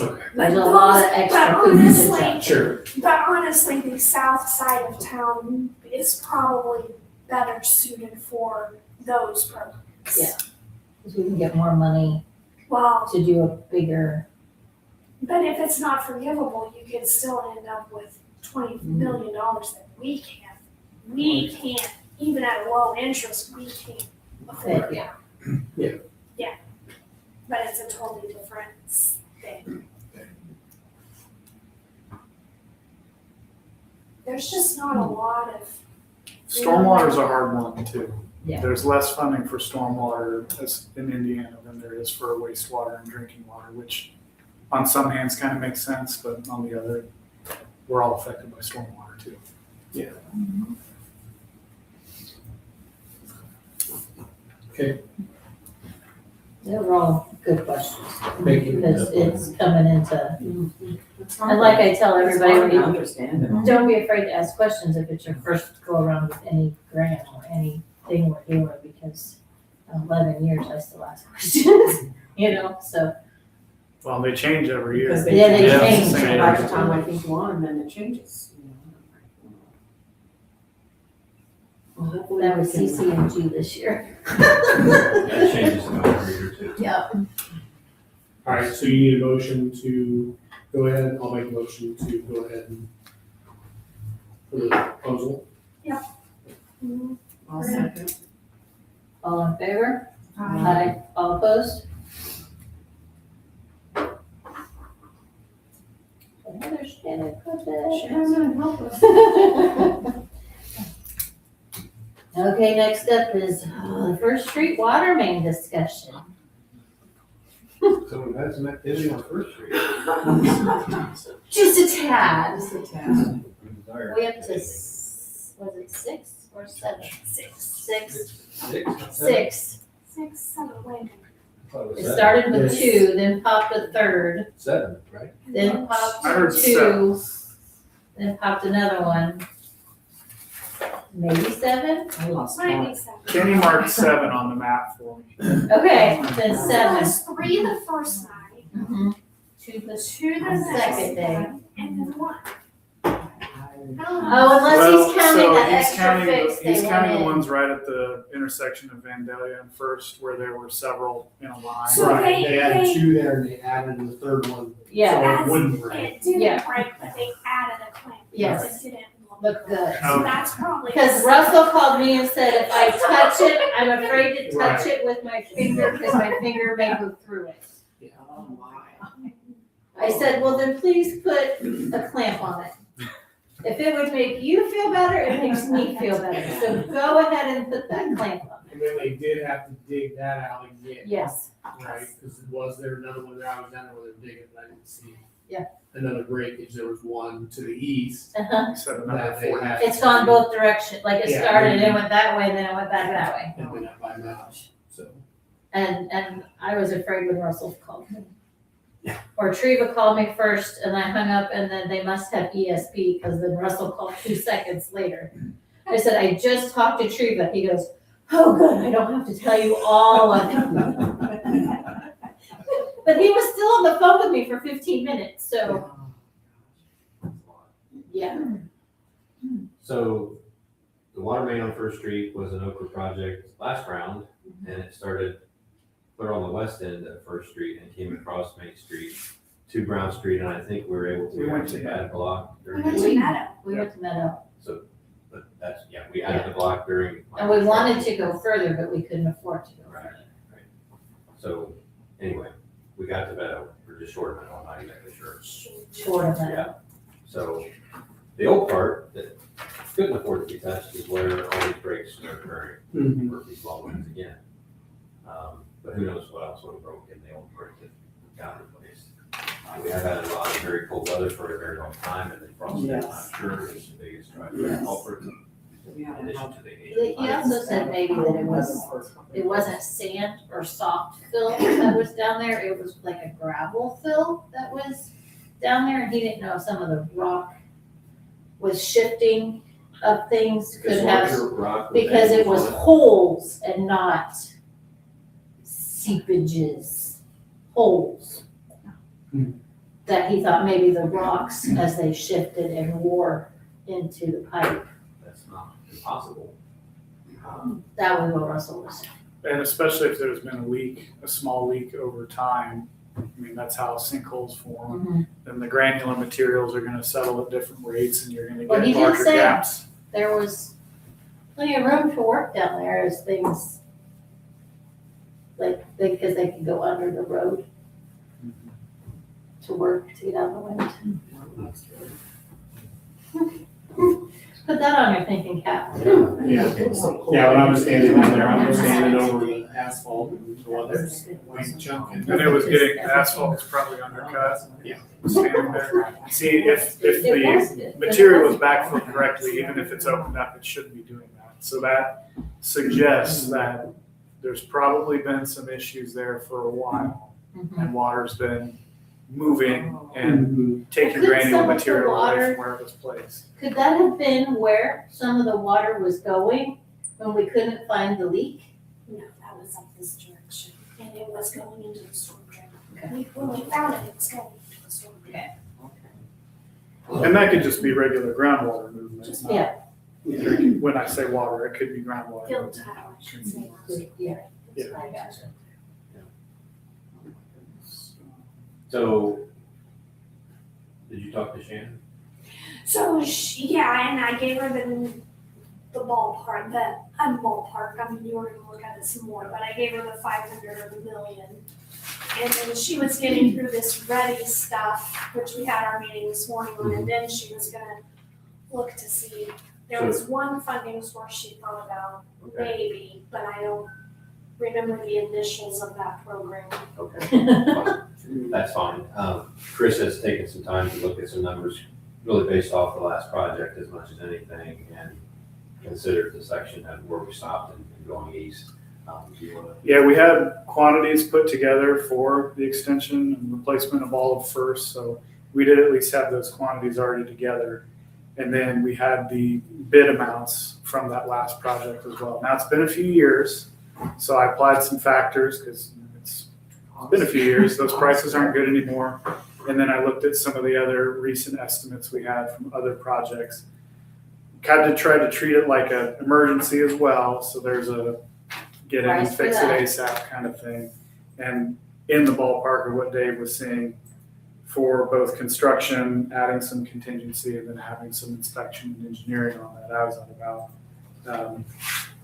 Okay. There's a lot of extra But hoops to honestly, jump. Sure. But honestly, the south side of town is probably better suited for those programs. Yeah. Because we can get more money Well, to do a bigger, but if it's not forgivable, you could still end up with $20 million that we can't, even at low interest, we can't afford. yeah. But it's a totally different thing. There's just not a lot of. Stormwater's a hard one too. Yeah. There's less funding for stormwater in Indiana than there is for wastewater and drinking water, which on some hands kind of makes sense, but on the other, we're all affected by stormwater too. Okay, They were all good questions. thank you. Because it's coming into, and like I tell everybody, when you understand it. don't be afraid to ask questions if it's your first go around with any grant or anything we're doing, because 11 years, I still ask questions, so. Well, they change every year. Because Yeah, they Yeah, change. it's the same By every the time time. I think you want them, then it changes. Well, hopefully That we was can- CC&G this year. That changes about every year too. Yeah. All right, so you need a motion to go ahead, I'll make a motion to go ahead and for the proposal. I'll second. All in favor? Aye. All opposed? Another Shannon Shannon, help us. Okay, next up is the First Street water main discussion. So we've had some activity on First Street. Just a tad. Just a tad. We up to, was it 6 or 7? 6. 6. 6, 7, wait. It started with Yes. 2, then popped a third, 7, right? then popped I heard 2, then popped another one. Maybe 7? I lost Might count. be 7. Kenny marked 7 on the map for me. Okay, then There 7. was 3 the first night, Mhm. 2 the 2 the next second day. night, and then 1. I don't know. Oh, unless Well, he's counting so that he's extra counting the- fix they He's went counting the in. ones right at the intersection of Vandalia and First, where there were several in a line. So Right, they added they- 2 there and they added the third one, Yeah, so it wouldn't break. It didn't Yeah. break, but they added a clamp. Yes. It didn't look good. So that's probably. Because Russell called me and said if I touch it, I'm afraid to touch it with my finger because my finger may go through it. Oh, my. I said, well, then please put a clamp on it. If it would make you feel better, it makes me feel better. So go ahead and put that clamp on. And then they did have to dig that out again. Yes. Right, because was there another one there, I was down there where they're digging, but I didn't see. Yeah. Another breakage, there was one to the east. Uh-huh. He said another that they 40. had. It's gone both directions. Like it Yeah. started and it went that way, and then it went back that way. And went up by Mouch, so. And I was afraid when Russell called me. Or Treva called me first and I hung up and then they must have ESP because then Russell called 2 seconds later. I said, I just talked to Treva. He goes, oh good, I don't have to tell you all of it. But he was still on the phone with me for 15 minutes, so, yeah. So the water main on First Street was an Okra project last round, and it started clear on the west end of First Street and came across Main Street to Brown Street, and I think we were able We to went actually to- add a block We during went the to week. Meadow. We went to Meadow. But that's, yeah, we added the block during. And we wanted to go further, but we couldn't afford to go further. So anyway, we got to Meadow, we're just short of Meadow, I'm not exactly sure. Short of Meadow. Yeah, so the old part that couldn't afford to be touched is where all these breaks are occurring, Mhm. for these long ones again. But who knows what else would have broken the old break that got replaced. We have had a lot of very cold weather for a very long time, and the frost, Yes. I'm sure, is the biggest driver Yes. culprit, We in haven't addition had to the age. He also said maybe that it wasn't sand or soft fill that was down there, it was like a gravel fill that was down there, and he didn't know if some of the rock was shifting of things, could Because have, larger rock. because it was holes and not seepages, holes. Hmm. That he thought maybe the rocks, as they shifted and wore into the pipe, That's not impossible. that was what Russell was saying. And especially if there's been a leak, a small leak over time, I mean, that's how sinkholes form. Then the granular materials are gonna settle at different rates and you're gonna Well, he get did larger say- gaps. There was plenty of room to work down there as things, like, because they could go under the road to work to get out of the wind. Put that on your thinking cap. Yeah, when I was standing down there, I was standing over the asphalt, and so there's white chunk in And it was getting, the asphalt was probably undercut. Yeah. Standing there. See, if It was the good, but material it was backfilled correctly, even if it's opened up, it shouldn't be doing that. So that suggests that there's probably been some issues there for a while. Mhm. And water's been moving and taking Could granular some of the material away water- from where it was placed. Could that have been where some of the water was going when we couldn't find the leak? No, that was up this direction, and it was going into the storm drain. Okay. When we found it, it was going into the storm drain. And that could just be regular groundwater movement. Just- not- Yeah. When I say water, it could be groundwater. Field tile, I should say. Yeah. Yeah. I gotcha. So, did you talk to Shannon? So yeah, and I gave her the ballpark, I mean, you were gonna look at it some more, but I gave her the 500 or the million. And then she was getting through this ready stuff, which we had our meeting this morning on, and then she was gonna look to see. There was one funding source she thought about, Okay. maybe, but I don't remember the initials of that program. Okay. That's fine. Chris has taken some time to look at some numbers, really based off the last project as much as anything, and considered the section of where we stopped and going east. Do you wanna? Yeah, we had quantities put together for the extension and replacement of all of First, so we did at least have those quantities already together. And then we had the bid amounts from that last project as well. Now, it's been a few years, so I applied some factors because it's been a few years. Those prices aren't good anymore. And then I looked at some of the other recent estimates we had from other projects. Kind of tried to treat it like an emergency as well, so there's a get in and Price for fix it that. ASAP kind of thing. And in the ballpark of what Dave was seeing for both construction, adding some contingency, and then having some inspection and engineering on that, I was at about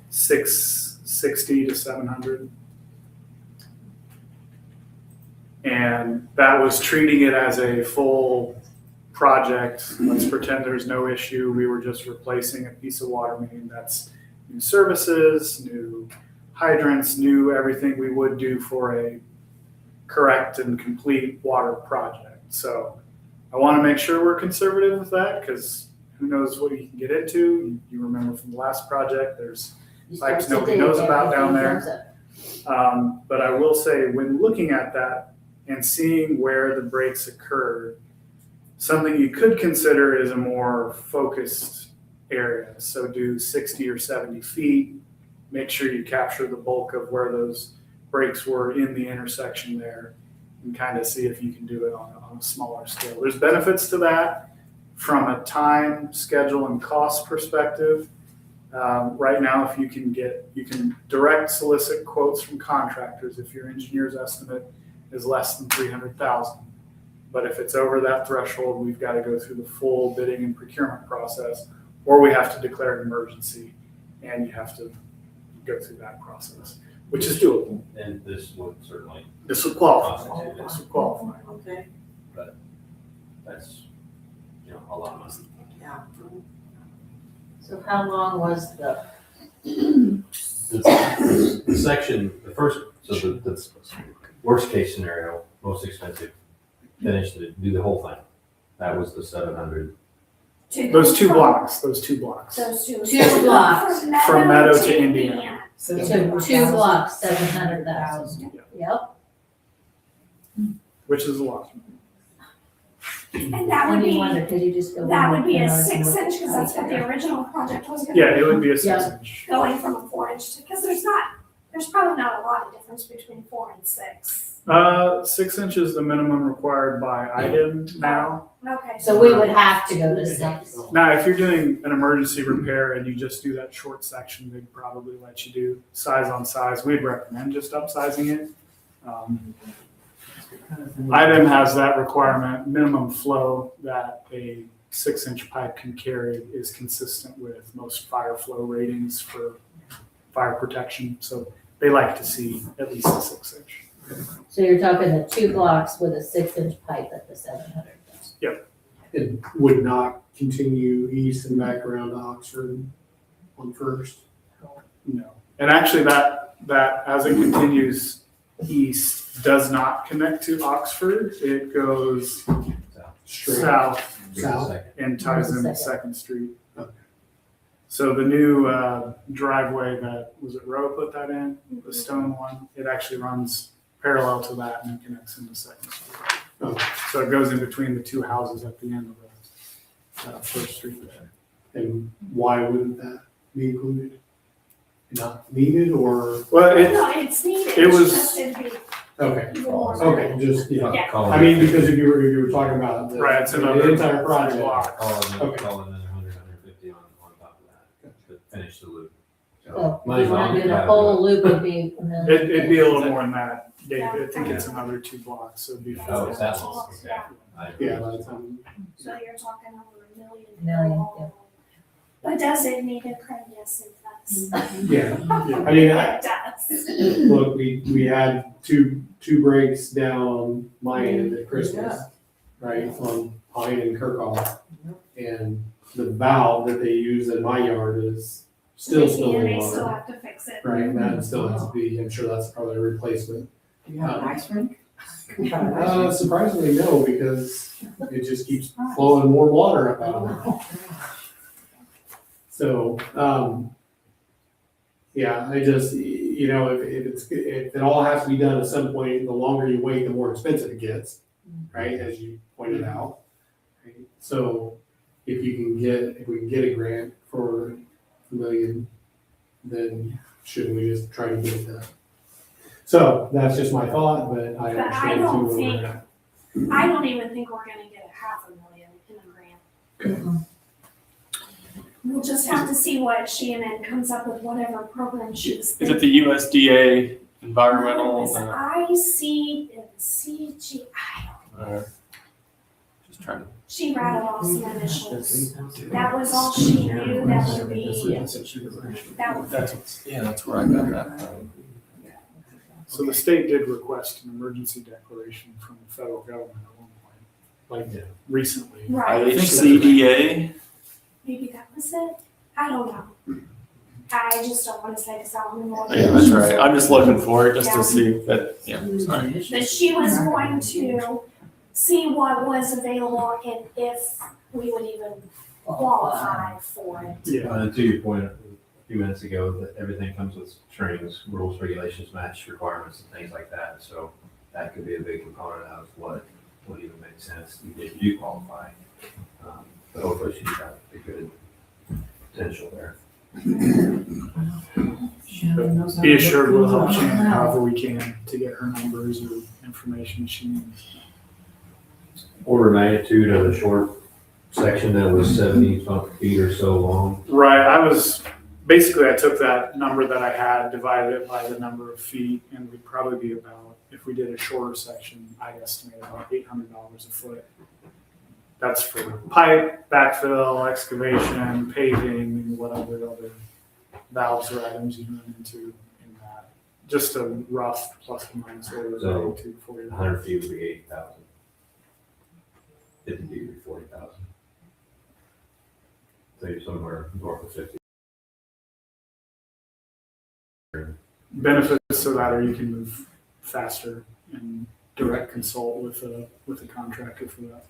660 to 700. And that was treating it as a full project. Let's pretend there's no issue. We were just replacing a piece of water main. That's new services, new hydrants, new everything we would do for a correct and complete water project. So I want to make sure we're conservative with that because who knows what you can get into. You remember from the last project, there's pipes nobody knows about down there. But I will say, when looking at that and seeing where the breaks occurred, something you could consider is a more focused area. So do 60 or 70 feet, make sure you capture the bulk of where those breaks were in the intersection there. and kind of see if you can do it on a smaller scale. There's benefits to that from a time, schedule, and cost perspective. Right now, if you can direct solicit quotes from contractors if your engineer's estimate is less than 300,000. But if it's over that threshold, we've got to go through the full bidding and procurement process, or we have to declare an emergency, and you have to go through that process, which is doable. And this would certainly This would qualify. constitute it. This would qualify. Okay. That's, a lot of money. Yeah. So how long was the, The section, the first, so the worst case scenario, most expensive, finish do the whole thing. That was the 700. Those two blocks. Those two. Two blocks. From Meadow to Indiana. so 2 blocks, 700,000? Yep. Which is a lot. And that would And you be, wonder, could you just go? that one would be a more 6 and inch, because that's what the original project was gonna Yeah, be. it would be a Yeah. 6-inch. Going from a 4 inch to, because there's probably not a lot of difference between 4 and 6. 6 inches is the minimum required by IDIM now. Okay. So we would have to go to 6. Now, if you're doing an emergency repair and you just do that short section, they'd probably let you do size on size. We'd recommend just upsizing it. IDIM has that requirement, minimum flow that a 6-inch pipe can carry is consistent with most fire flow ratings for fire protection. So they like to see at least a 6-inch. So you're talking the 2 blocks with a 6-inch pipe at the 700. It would not continue east and back around to Oxford on First. No. And actually that as it continues east does not connect to Oxford. It goes Straight south south. and ties into Second. Second Street. Okay. So the new driveway that, was it Roe put that in, the stone one, it actually runs parallel to that and connects into Second Street. Oh. So it goes in between the two houses at the end of the First Street there. And why wouldn't that be included? Not needed or, Well, No, it's needed. it It's was- just it'd be okay, even more. okay, just, yeah. Yeah. I mean, because if you were talking about Right, it's the another entire project. block. Call it Okay. another 150 on top of that to finish the loop. So if Money's you want on to it, do the yeah, whole loop would be. It'd be a little more than that, Dave. I think it's another 2 blocks, so it'd be. Oh, it's that long, okay. Yeah. Yeah, by the time, So you're talking over $1 million. Million, yeah. But does it need a crane? Yes, it does. yeah. I mean, It does. look, we had two breaks down my end at Christmas, right, on Pine and Kirkhoff. And the valve that they use in my yard is still And spilling they still water, have to fix it. right, and that still has to be, I'm sure that's probably a replacement. You have an ice rink? Surprisingly, no, because it just keeps flowing more water up out of it. So, yeah, I just, if it all has to be done at some point, the longer you wait, the more expensive it gets, right, as you pointed out. Right? So if we can get a grant for $1 million, then shouldn't we just try to get it done? So that's just my thought, but I But I understand don't too. think- I don't even think we're gonna get $500,000 in a grant. We'll just have to see what Shannon comes up with, whatever program she's. Is it the USDA environmental? It's IC and CG, Just trying to. she rattled off some initials. That was all she knew, that would be, that would. That's where I got that from. So the state did request an emergency declaration from the federal government at one point, like recently. Right, IHCDA? maybe that was it, I don't know. I just don't wanna say this out in more. Yeah, that's right. I'm just looking for it just to see that, sorry. But she was going to see what was available and if we would even qualify for it. Yeah. And to your point a few minutes ago, that everything comes with strings, rules, regulations, match requirements and things like that. So that could be a big component of what would even make sense if you do qualify. But hopefully she's got a good potential there. Be assured we'll help Shannon however we can to get her numbers or information she needs. Order of magnitude of the short section that was 70 feet or so long. Right, I took that number that I had, divided it by the number of feet, and we'd probably be about, if we did a shorter section, I'd estimate about $800 a foot. That's for pipe, backfill, excavation, paving, and whatever other valves or items you run into in that. Just a rough plus or minus order of So, magnitude for you. 100 feet would be 80,000. 50 feet would be 40,000. So you're somewhere north of 50. Benefits to that are you can move faster and direct consult with a contractor for that.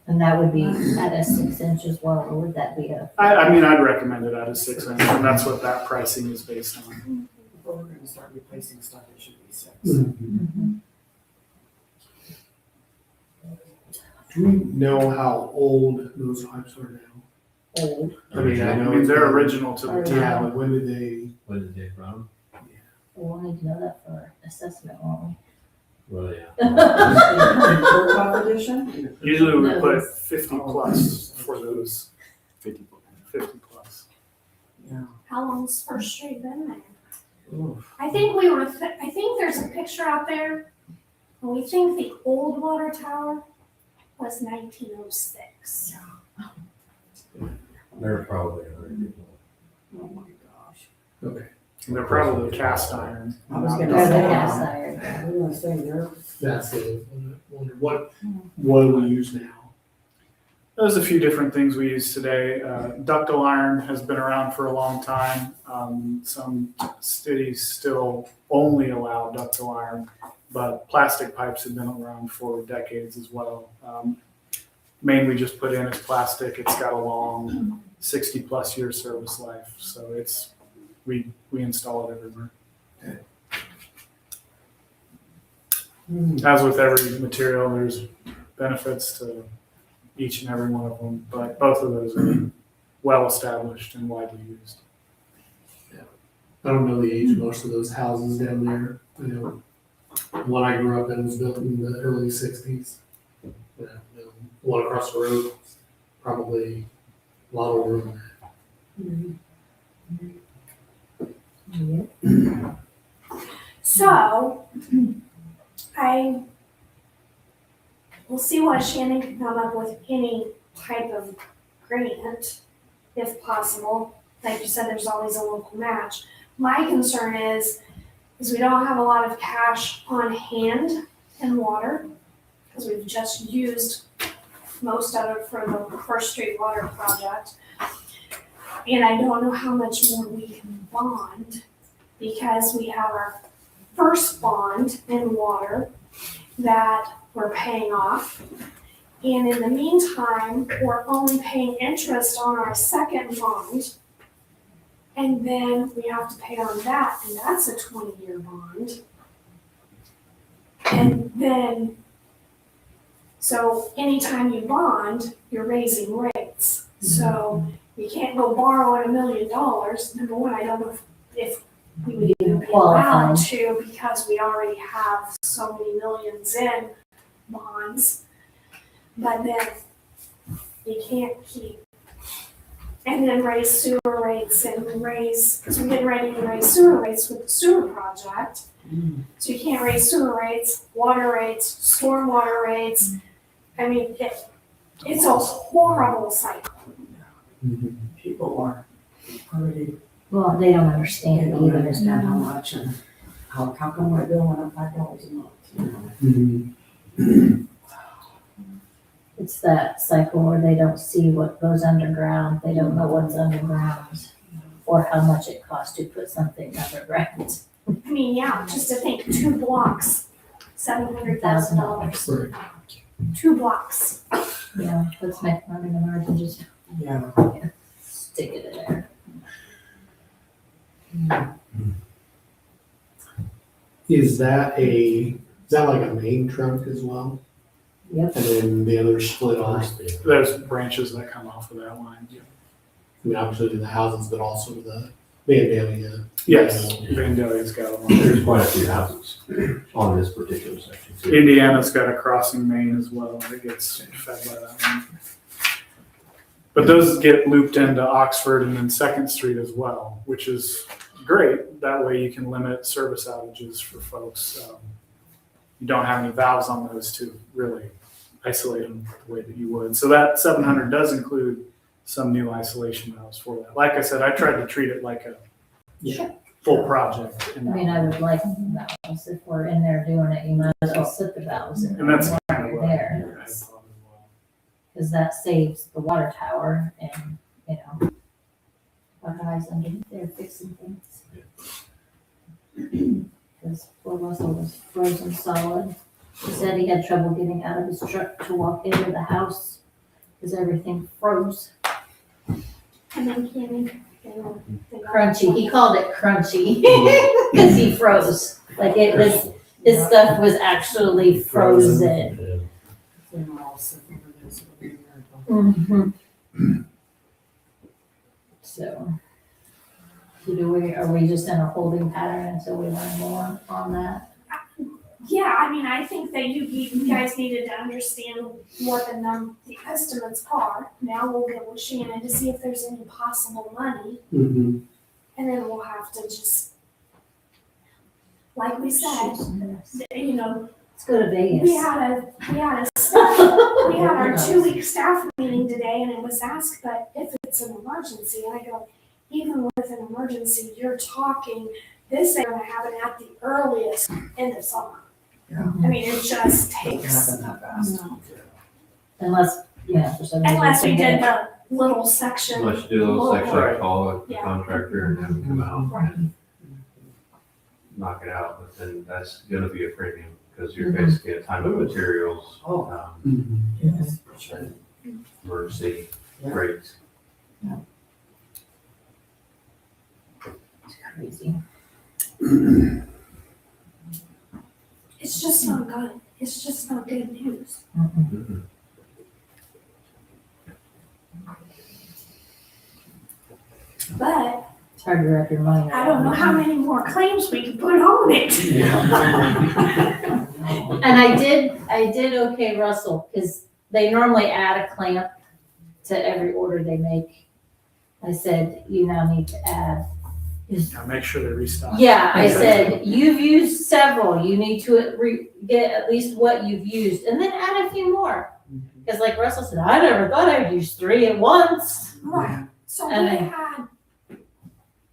And that would be at a 6 inch as well, or would that be a? I mean, I'd recommend it at a 6 inch, and that's what that pricing is based on. If we're gonna start replacing stuff, it should be 6. Mhm. Do we know how old those pipes are now? Old. I mean, I know. They're original to the Yeah, town. like when did they? When did they run? We'll need to know that for assessment, won't Well, yeah. In Kirkhoff edition? Usually we No. put 50 plus for those. 50 plus. Yeah. How long's First Street been there? Oof. I think I think there's a picture out there, and we think the old water tower was 1906. They're probably 100 years old. Oh my gosh. Okay, And they're probably cast iron. I was gonna They're the say, cast iron. I was gonna say they're, that's it. Wonder what do we use now? There's a few different things we use today. Ductile iron has been around for a long time. Some cities still only allow ductile iron, but plastic pipes have been around for decades as well. Main we just put in is plastic. It's got a long 60 plus year service life. So we install it everywhere. As with every material, there's benefits to each and every one of them, but both of those are well established and widely used. I don't know the age of most of those houses down there. I know one I grew up in was built in the early 60s. The one across the road, probably a lot older than that. So, I will see what Shannon can come up with, any type of grant, if possible. Like you said, there's always a local match. My concern is we don't have a lot of cash on hand in water, because we've just used most of it for the First Street Water project. And I don't know how much more we can bond, because we have our first bond in water that we're paying off. And in the meantime, we're only paying interest on our second bond. And then we have to pay on that, and that's a 20-year bond. And then, so anytime you bond, you're raising rates. So you can't go borrowing $1 million. Number one, I don't know if we would even be allowed to, because we already have so many millions in bonds. But then you can't keep, and then raise sewer rates and raise, because we're getting ready to raise sewer rates with the sewer project. So you can't raise sewer rates, water rates, stormwater rates. I mean, it's a horrible cycle. people are already, Well, they don't understand they don't either. understand how much and how come my bill went up $5 a month, you know? It's that cycle where they don't see what goes underground, they don't know what's underground, or how much it costs to put something underground. I mean, yeah, just to think, 2 blocks, $700,000. Right. 2 blocks. Yeah, let's make money in ours and just Yeah. stick it in there. Is that like a main trunk as well? Yep. And then the other split off? There's branches that come off of that line. I mean, obviously to the houses, but also to the Vandalia. Yes, Vandalia's got one. There's quite a few houses on this particular section too. Indiana's got a crossing main as well that gets fed by that one. But those get looped into Oxford and then Second Street as well, which is great. That way you can limit service outages for folks. You don't have any valves on those to really isolate them the way that you would. So that 700 does include some new isolation valves for that. Like I said, I tried to treat it like a full project. I mean, I would like valves. If we're in there doing it, you might as well slip the valves in And that's there kind while of you're what I there. had thought as well. Because that saves the water tower and, you know, our guys underneath there fixing things. Because poor Russell was frozen solid. He said he had trouble getting out of his truck to walk into the house because everything froze. And then Kenny, Crunchy, he called it crunchy because he froze. Like it was, his stuff was actually frozen. Mhm. So, are we just in a holding pattern until we learn more on that? Yeah, I mean, I think that you guys needed to understand what the estimates are. Now we'll get with Shannon to see if there's any possible money, Mhm. and then we'll have to just, like we said, you know, Let's go to Vegas. we had our 2-week staff meeting today, and it was asked, but if it's an emergency, and I go, even with an emergency, you're talking, this ain't gonna happen at the earliest end of summer. I mean, it just takes, Unless, yeah, for some reason. unless we did the little section. Unless you do a little section, Right. call the Yeah. contractor and have them come out Right. and knock it out, but then that's gonna be a premium, because you're Mhm. basically a time and materials, Mhm. emergency rates. It's crazy. It's just not good. It's just not good news. Mhm. But It's hard to wrap your mind I don't know how many more claims we can put on it. And I did okay Russell, because they normally add a clamp to every order they make. I said, you now need to add. Now make sure they restock. Yeah, I said, you've used several, you need to get at least what you've used, and then add a few more. Because like Russell said, I never thought I'd use 3 at once. Right. So we And had,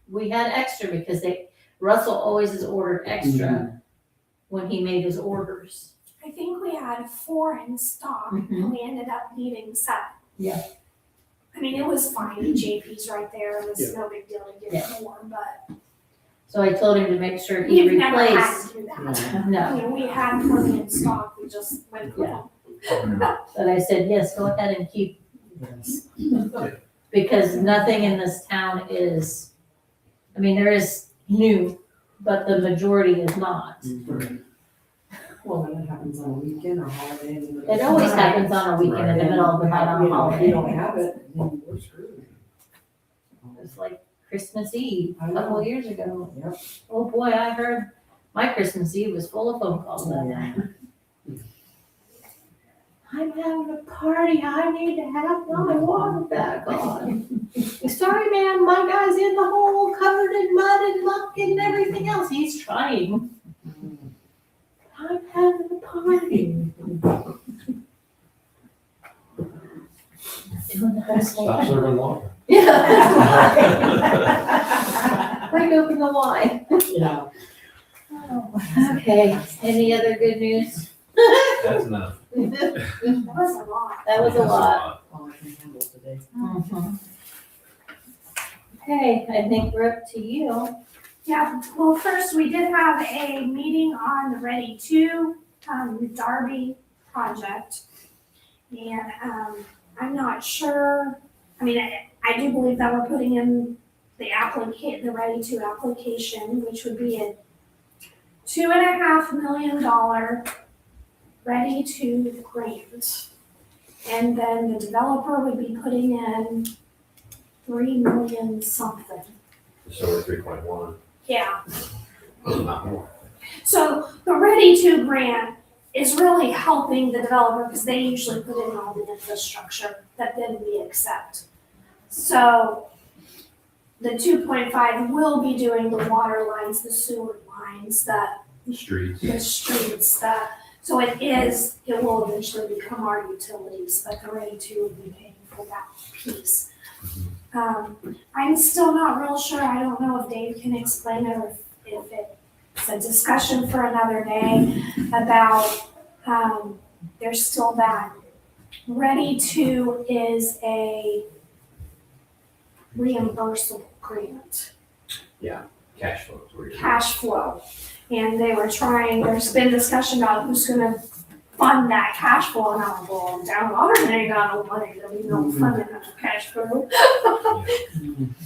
We had extra because Russell always has ordered extra when he made his orders. I think we had 4 in stock, Mhm. and we ended up needing 7. Yeah. I mean, it was fine. JP's right there. It was Yeah. no big deal to Yeah. get more, but So I told him to make sure he we've never had replaced. to do that. I No, mean, we had plenty in stock. We just went with them. but I said, yes, go ahead and keep, because nothing in this town is, I mean, there is new, but the majority is not. Well, when it happens on a weekend or holiday. It always happens on a weekend in the middle of the night on a If you holiday. don't have it, then we're screwed. It was like Christmas Eve I a know. couple years ago. Yep. Oh boy, I heard my Christmas Eve was full of phone calls that day. I'm having a party, I need to have my water back on. Sorry, ma'am, my guy's in the hole, covered in mud and muck and everything else. He's trying. I'm having a party. Doing the whole Stop thing. serving water. Yeah. Break open the wine. Yeah. Oh, okay, any other good news? That's enough. That was a lot. That was a lot. All I can handle today. Mhm. Okay, I think we're up to you. Yeah, well, first, we did have a meeting on the Ready 2 Darby project. And I'm not sure, I mean, I do believe that we're putting in the Ready 2 application, which would be a $2.5 million Ready 2 grant. And then the developer would be putting in 3 million something. Just over 3.1, Yeah. not more. So the Ready To grant is really helping the developer because they usually put in all the infrastructure that then we accept. So the 2.5 will be doing the water lines, the sewer lines, The streets. the streets, so it will eventually become our utilities, but the Ready To will be paying for that piece. I'm still not real sure, I don't know if Dave can explain it or if it's a discussion for another day about, there's still that. Ready To is a reimbursable grant. Cash flow. is where you're- Cash flow. And they were there's been discussion about who's gonna fund that cash flow, and I'm like, well, downwater, they ain't got no money, there'll be no funding of cash flow.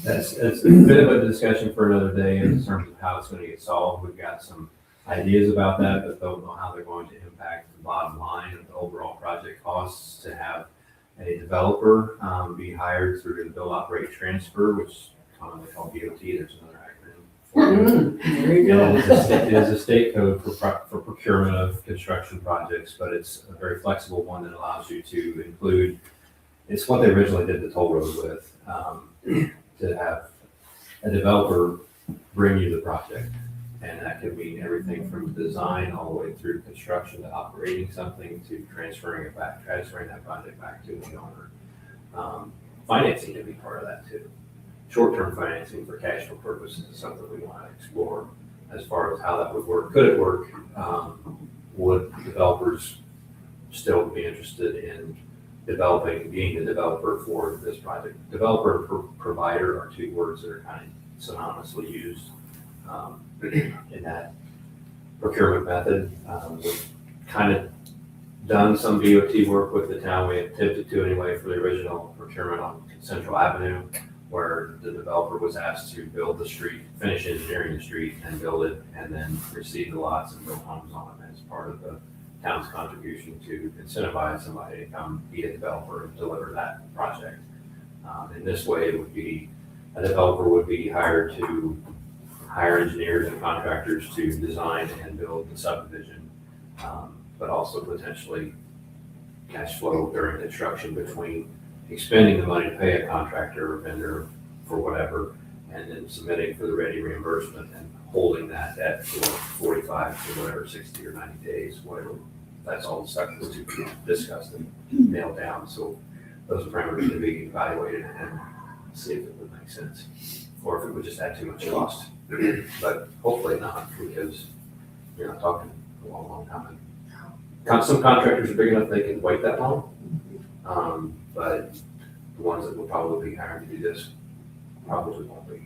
That's a bit of a discussion for another day in terms of how it's gonna get solved. We've got some ideas about that, but don't know how they're going to impact the bottom line of the overall project costs to have a developer be hired through the build, operate, transfer, which is commonly called BOT. There's another acronym for it. There you Yeah, go. it is a state code for procurement of construction projects, but it's a very flexible one that allows you to include, it's what they originally did the toll road with, to have a developer bring you the project. And that could mean everything from design all the way through construction to operating something to transferring that project back to the owner. Financing can be part of that too. Short-term financing for cash flow purposes is something we want to explore as far as how that would work. Could it work? Would developers still be interested in being the developer for this project? Developer and provider are two words that are kind of synonymously used in that procurement method. We've kind of done some BOT work with the town. We attempted to anyway for the original procurement on Central Avenue, where the developer was asked to build the street, finish engineering the street and build it, and then receive the lots and build homes on them as part of the town's contribution to incentivize somebody to come be a developer and deliver that project. In this way, it would be, a developer would be hired to hire engineers and contractors to design and build the subdivision, but also potentially cash flow during construction between expending the money to pay a contractor or vendor for whatever, and then submitting for the ready reimbursement and holding that debt for 45 to whatever, 60 or 90 days, whatever. That's all the stuff that's to be discussed and nailed down. So those parameters can be evaluated and see if it would make sense, or if it would just add too much cost. But hopefully not, because you're not talking a long, long time. Some contractors are big enough they can wait that long, but the ones that will probably be hired to do this probably won't be.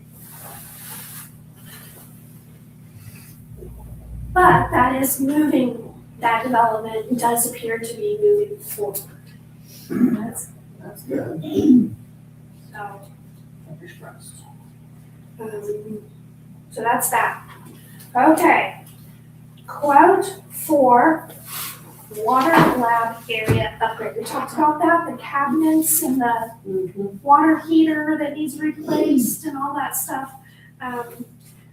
But that is moving, that development does appear to be moving forward. That's good. So, so that's that. Okay. Quote for water lab area upgrade. We talked about that, the cabinets and the water heater that needs replaced and all that stuff.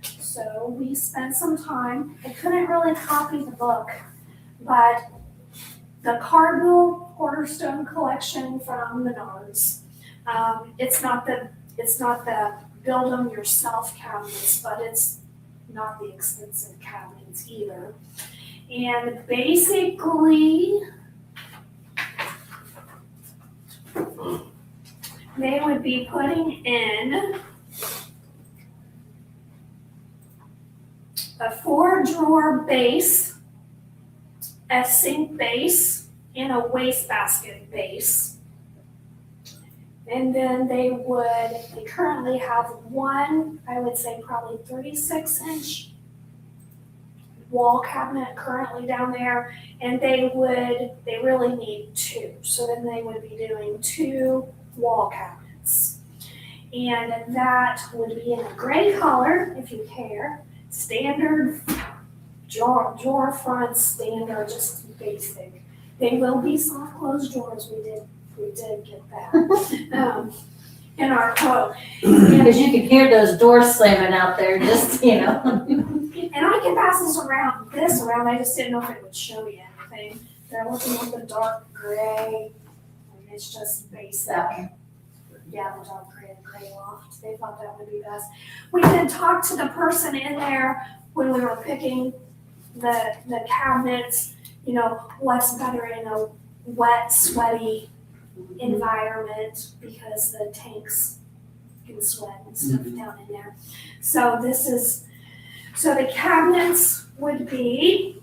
So we spent some time. I couldn't really copy the book, but the Cardinal Quarterstone collection from Menards. It's not the build them yourself cabinets, but it's not the expensive cabinets either. And basically, they would be putting in a 4-drawer base, a sink base, and a wastebasket base. And then they currently have one, I would say probably 36-inch wall cabinet currently down there, and they really need 2. So then they would be doing 2 wall cabinets. And that would be in a gray color, if you care, standard drawer front, standard, just basic. They will be soft closed drawers, we did get that. in our quote. Because you could hear those doors slamming out there, just, you know. And I can pass this around, I just didn't know if it would show you anything. They're looking at the dark gray, and it's just basic. That one. Yeah, the dark gray and gray loft, they thought that would be best. We did talk to the person in there when we were picking the cabinets, you know, what's better in a wet, sweaty environment, because the tanks can sweat and stuff down in there. So the cabinets would be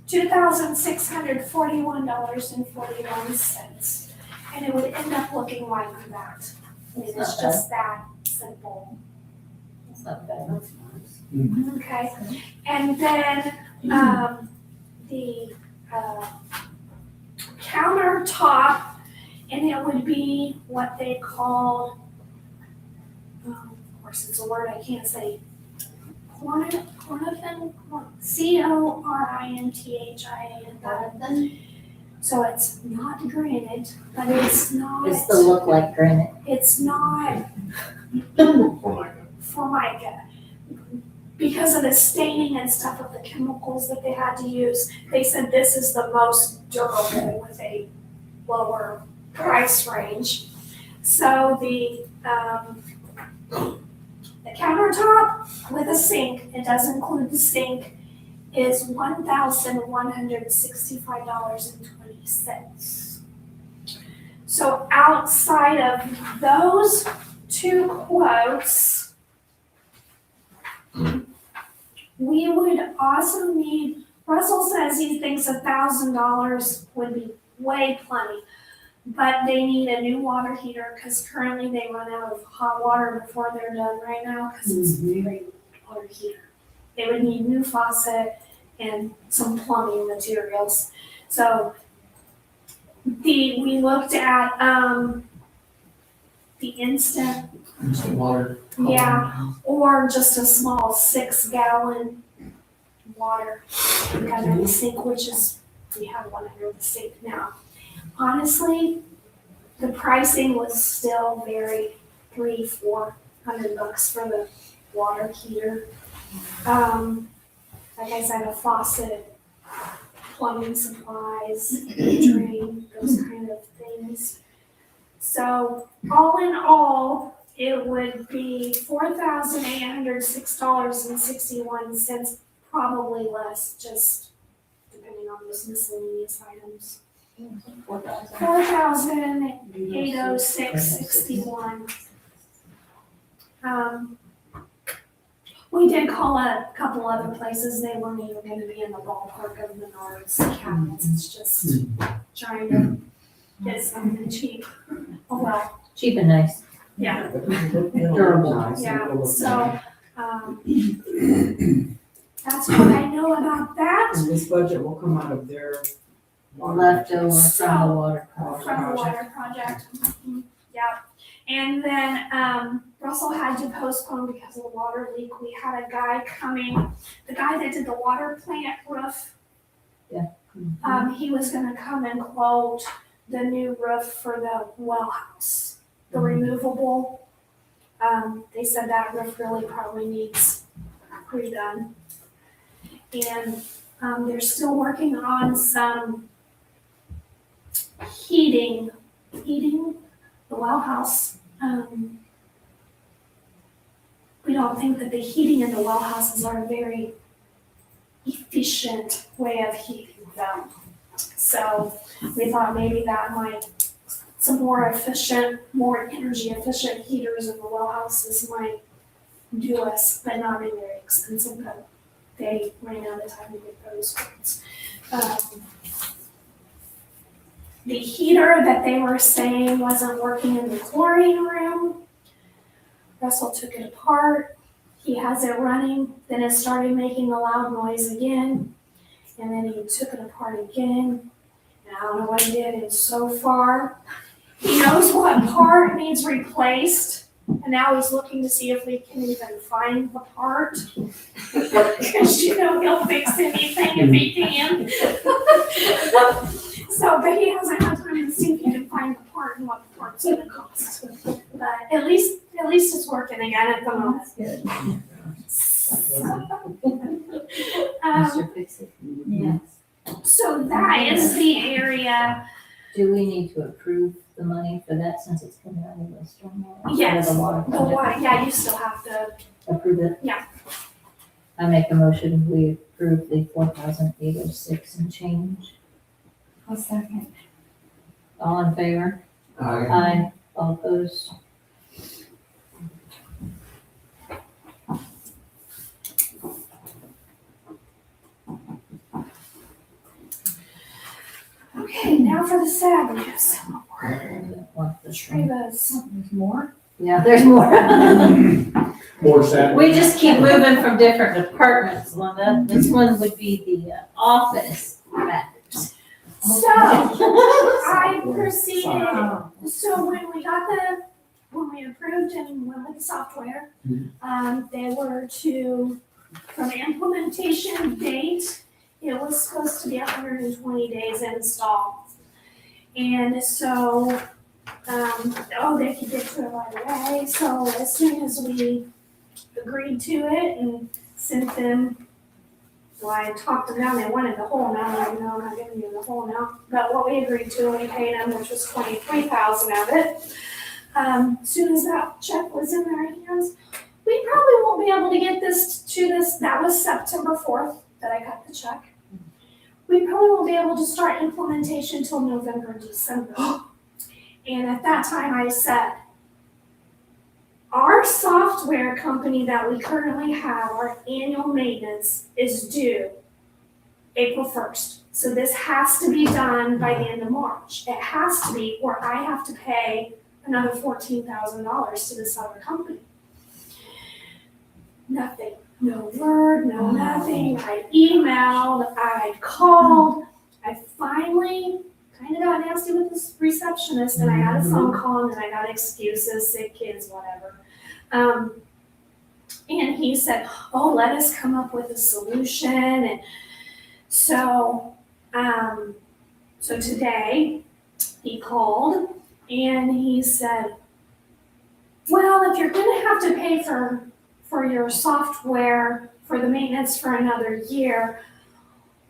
$2,641.41, and it would end up looking like that. I mean, it's just that simple. That's not bad. Okay, and then, the, countertop, and it would be what they call, of course, it's a word I can't say, Corinthia, Corinthia. So it's not granite, but it's not. It's the look like granite. It's not Formica. Formica. Because of the staining and stuff of the chemicals that they had to use, they said this is the most durable with a lower price range. So the countertop with a sink, it does include the sink, is $1,165.20. So outside of those two quotes, we would also need, Russell says he thinks $1,000 would be way plenty, but they need a new water heater, because currently they run out of hot water before they're done right now, because it's a great water heater. They would need new faucet and some plumbing materials. So we looked at the instant, Water. yeah, or just a small 6-gallon water under the sink, which is, we have one under the sink now. Honestly, the pricing was still very $300-400 for the water heater. Like I said, a faucet, plumbing supplies, drain, those kind of things. So all in all, it would be $4,806.61, probably less, just depending on those miscellaneous items. 4,806.61. We did call a couple other places, they weren't even gonna be in the ballpark of Menards cabinets, it's just trying to get something cheap. Oh, well, Cheap and nice. yeah, Durable. yeah, so, that's what I know about that. And this budget will come out of their Leftover from the water From project. the water project, yeah. And then, Russell had to postpone because of the water leak. We had a guy coming, the guy that did the water plant roof. Yeah. He was gonna come and quote the new roof for the well house, the removable. They said that roof really probably needs redone. And, they're still working on some heating the well house. We don't think that the heating in the well houses are a very efficient way of heating them. So we thought maybe that might, some more efficient, more energy efficient heaters in the well houses might do us, but not be very expensive, but they ran out of time to get those quotes. The heater that they were saying wasn't working in the chlorine room. Russell took it apart. He has it running, then it started making a loud noise again. And then he took it apart again. And I don't know what he did, and so far, he knows what part needs replaced. And now he's looking to see if we can even find the part. Because you know he'll fix anything if he can. So, but he hasn't had time to see if he can find the part and what the part's gonna cost. But at least it's working again at the moment. That's good. Um, Mr. Fix-It. Yes. so that is the area. Do we need to approve the money for that since it's coming out of the stormwater? Yes, Or the water The project? water, yeah, you still have to, Approve it? Yeah. I make a motion, we approve the 4,806 and change. I'll second. All in favor? Aye. All opposed? okay, now for the sad news. I don't want this one. Treva's. There's more? Yeah, there's more. More sad. We just keep moving from different departments, Linda. This one would be the office matters. So, I proceeded, Oh. so when we approved and went with the software, they were to, from the implementation date, it was supposed to be 120 days install. And so, they could get to it right away, so as soon as we agreed to it and sent them, well, I talked them down, they wanted the whole amount, I'm like, no, I'm not giving you the whole amount, but what we agreed to, we paid them, which was 23,000 of it. As soon as that check was in their hands, we probably won't be able to get that was September 4th that I got the check. We probably won't be able to start implementation till November, December. And at that time I said, our software company that we currently have, our annual maintenance is due April 1st. So this has to be done by the end of March. It has to be, or I have to pay another $14,000 to this other company. Nothing, no word, no nothing. I emailed, I called, I finally kind of got nasty with this receptionist and I got a phone call and then I got excuses, sick kids, whatever. And he said, oh, let us come up with a solution. And so, so today he called and he said, well, if you're gonna have to pay for your software for the maintenance for another year,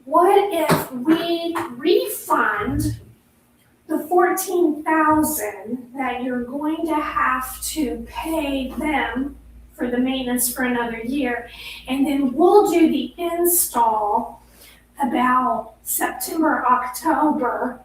what if we refund the $14,000 that you're going to have to pay them for the maintenance for another year, and then we'll do the install about September, October,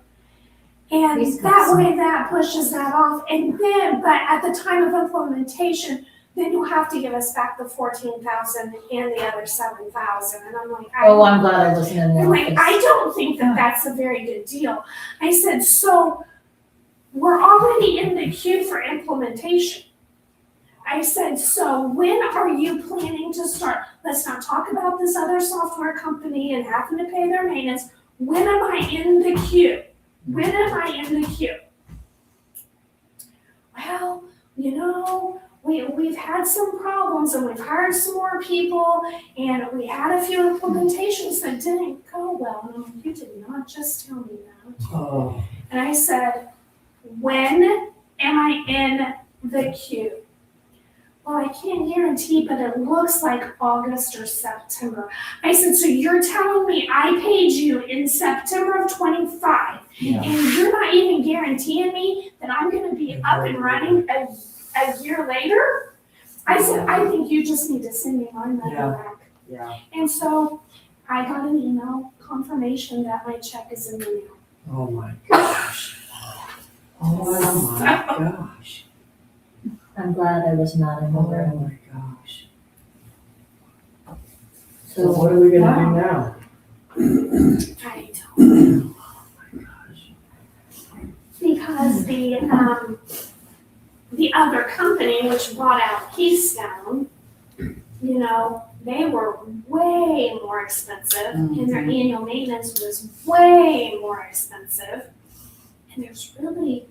and that way that pushes that off, and then, but at the time of implementation, then you'll have to give us back the 14,000 and the other 7,000, and I'm like, Oh, I'm glad I wasn't in the I'm like, office. I don't think that that's a very good deal. I said, so we're already in the queue for implementation. I said, so when are you planning to start? Let's not talk about this other software company and having to pay their maintenance. When am I in the queue? When am I in the queue? Well, you know, we've had some problems and we've hired some more people and we had a few implementations that didn't go well. And I'm like, you did not just tell me that. Oh. And I said, when am I in the queue? Well, I can't guarantee, but it looks like August or September. I said, so you're telling me I paid you in September of 25 Yeah. and you're not even guaranteeing me that I'm gonna be up and running a year later? I said, I think you just need to send me my money back. Yeah. And so I got an email confirmation that my check is in the mail. Oh my gosh. Oh my gosh. I'm glad I was not in the Oh room. my gosh. So what are we gonna do now? I don't know. Because the other company, which bought out Keystone, you know, they were way more expensive and their annual maintenance was way more expensive. And there's really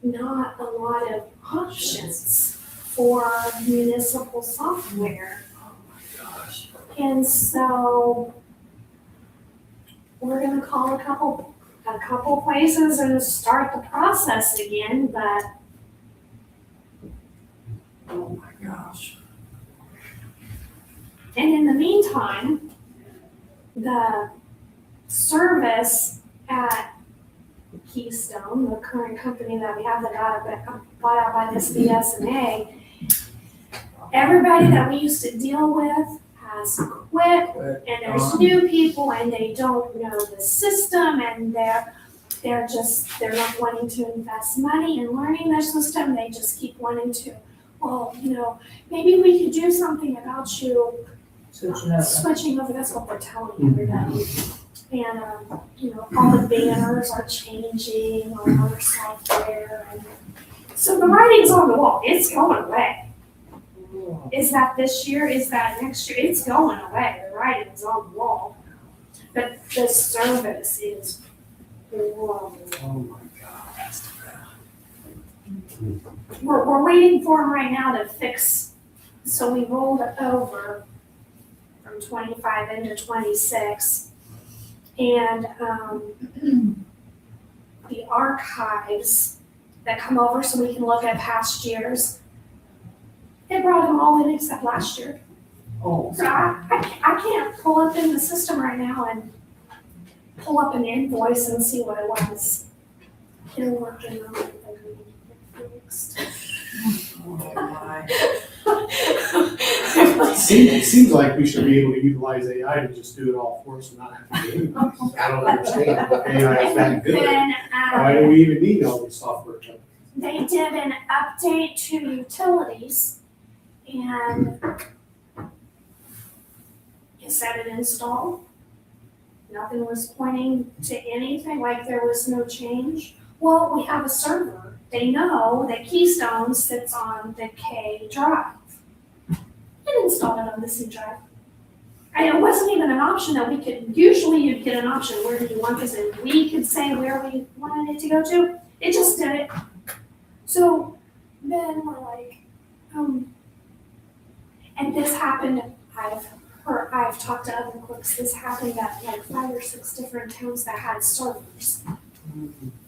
not a lot of options for municipal software. Oh my gosh. And so we're gonna call a couple a couple places and start the process again, but Oh my gosh. and in the meantime, the service at Keystone, the current company that we have that got bought out by this BSNA, everybody that we used to deal with has quit, and there's new people and they don't know the system, and they're not wanting to invest money in learning their system. They just keep wanting to, well, maybe we could do something about you switching over. That's what they're telling everybody. And, all the banners are changing on our software. And so the writing's on the wall. It's going away. Is that this year? Is that next year? It's going away. The writing's on the wall. But the service is horrible. Oh my God. We're waiting for them right now to fix. So we rolled it over from 25 into 26. And the archives that come over so we can look at past years, they brought them all in except last year. Oh. So I can't pull up in the system right now and pull up an invoice and see what it was. They're working on it. They're going to get fixed. Oh my. It seems like we should be able to utilize AI to just do it all for us and not have to do anything. I don't understand. AI is that good. Then, Why do we even need all these software companies? they did an update to utilities and it said it installed. Nothing was pointing to anything, like there was no change. Well, we have a server. They know that Keystone sits on the K drive. It installed it on the C drive. And it wasn't even an option that we could, usually you'd get an option, where do you want this? And we could say where we wanted it to go to. It just did it. So then we're like, and this happened, I've talked to other clerks, this happened at like 5 or 6 different towns that had servers.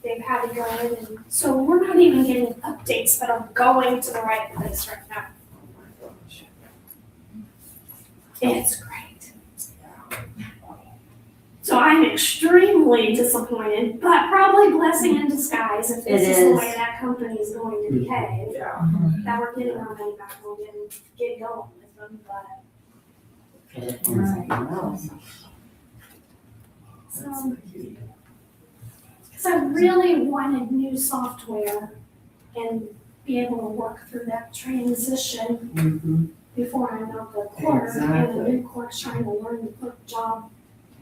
They've had to go in, and so we're not even getting updates that are going to the right place right now. It's great. So I'm extremely disappointed, but probably blessing in disguise if this It is the is. way that company is going to behave. Yeah. That we're getting our money back, we'll get going with them, but because I really wanted new software and be able to work through that transition Mm-hmm. before I'm out the clerk and the new clerk's trying to learn the clerk job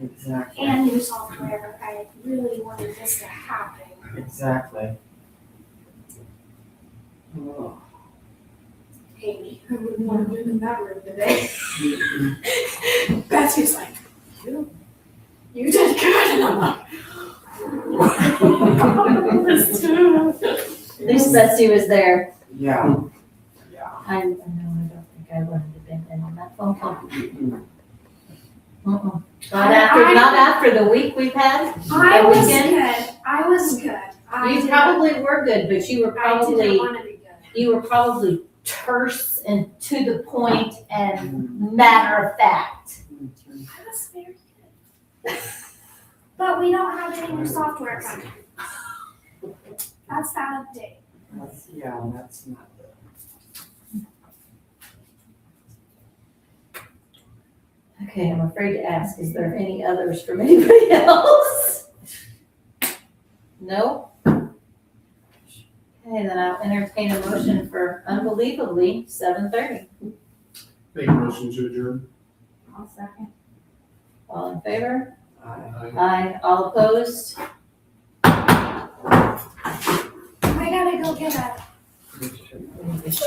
Exactly. and new software. I really wanted this to happen. Exactly. Oh. Amy, I wouldn't want to live in that room today. Betsy's like, you did good. And I'm like, this too. At least Betsy was there. Yeah. I don't think I would have been in on that phone call. Mm-mm. Not after the week we've had. I The was weekend? good. I was good. You probably were good, but you were I didn't probably, want to be good. you were probably terse and to the point and matter of fact. I was very good. But we don't have any new software coming. That's that update. That's not good. Okay, I'm afraid to ask, is there any others from anybody else? No? Okay, then I'll entertain a motion for unbelievably 7:30. Make a motion to adjourn. I'll second. All in favor? I Aye. All opposed? I gotta go get a We need to shut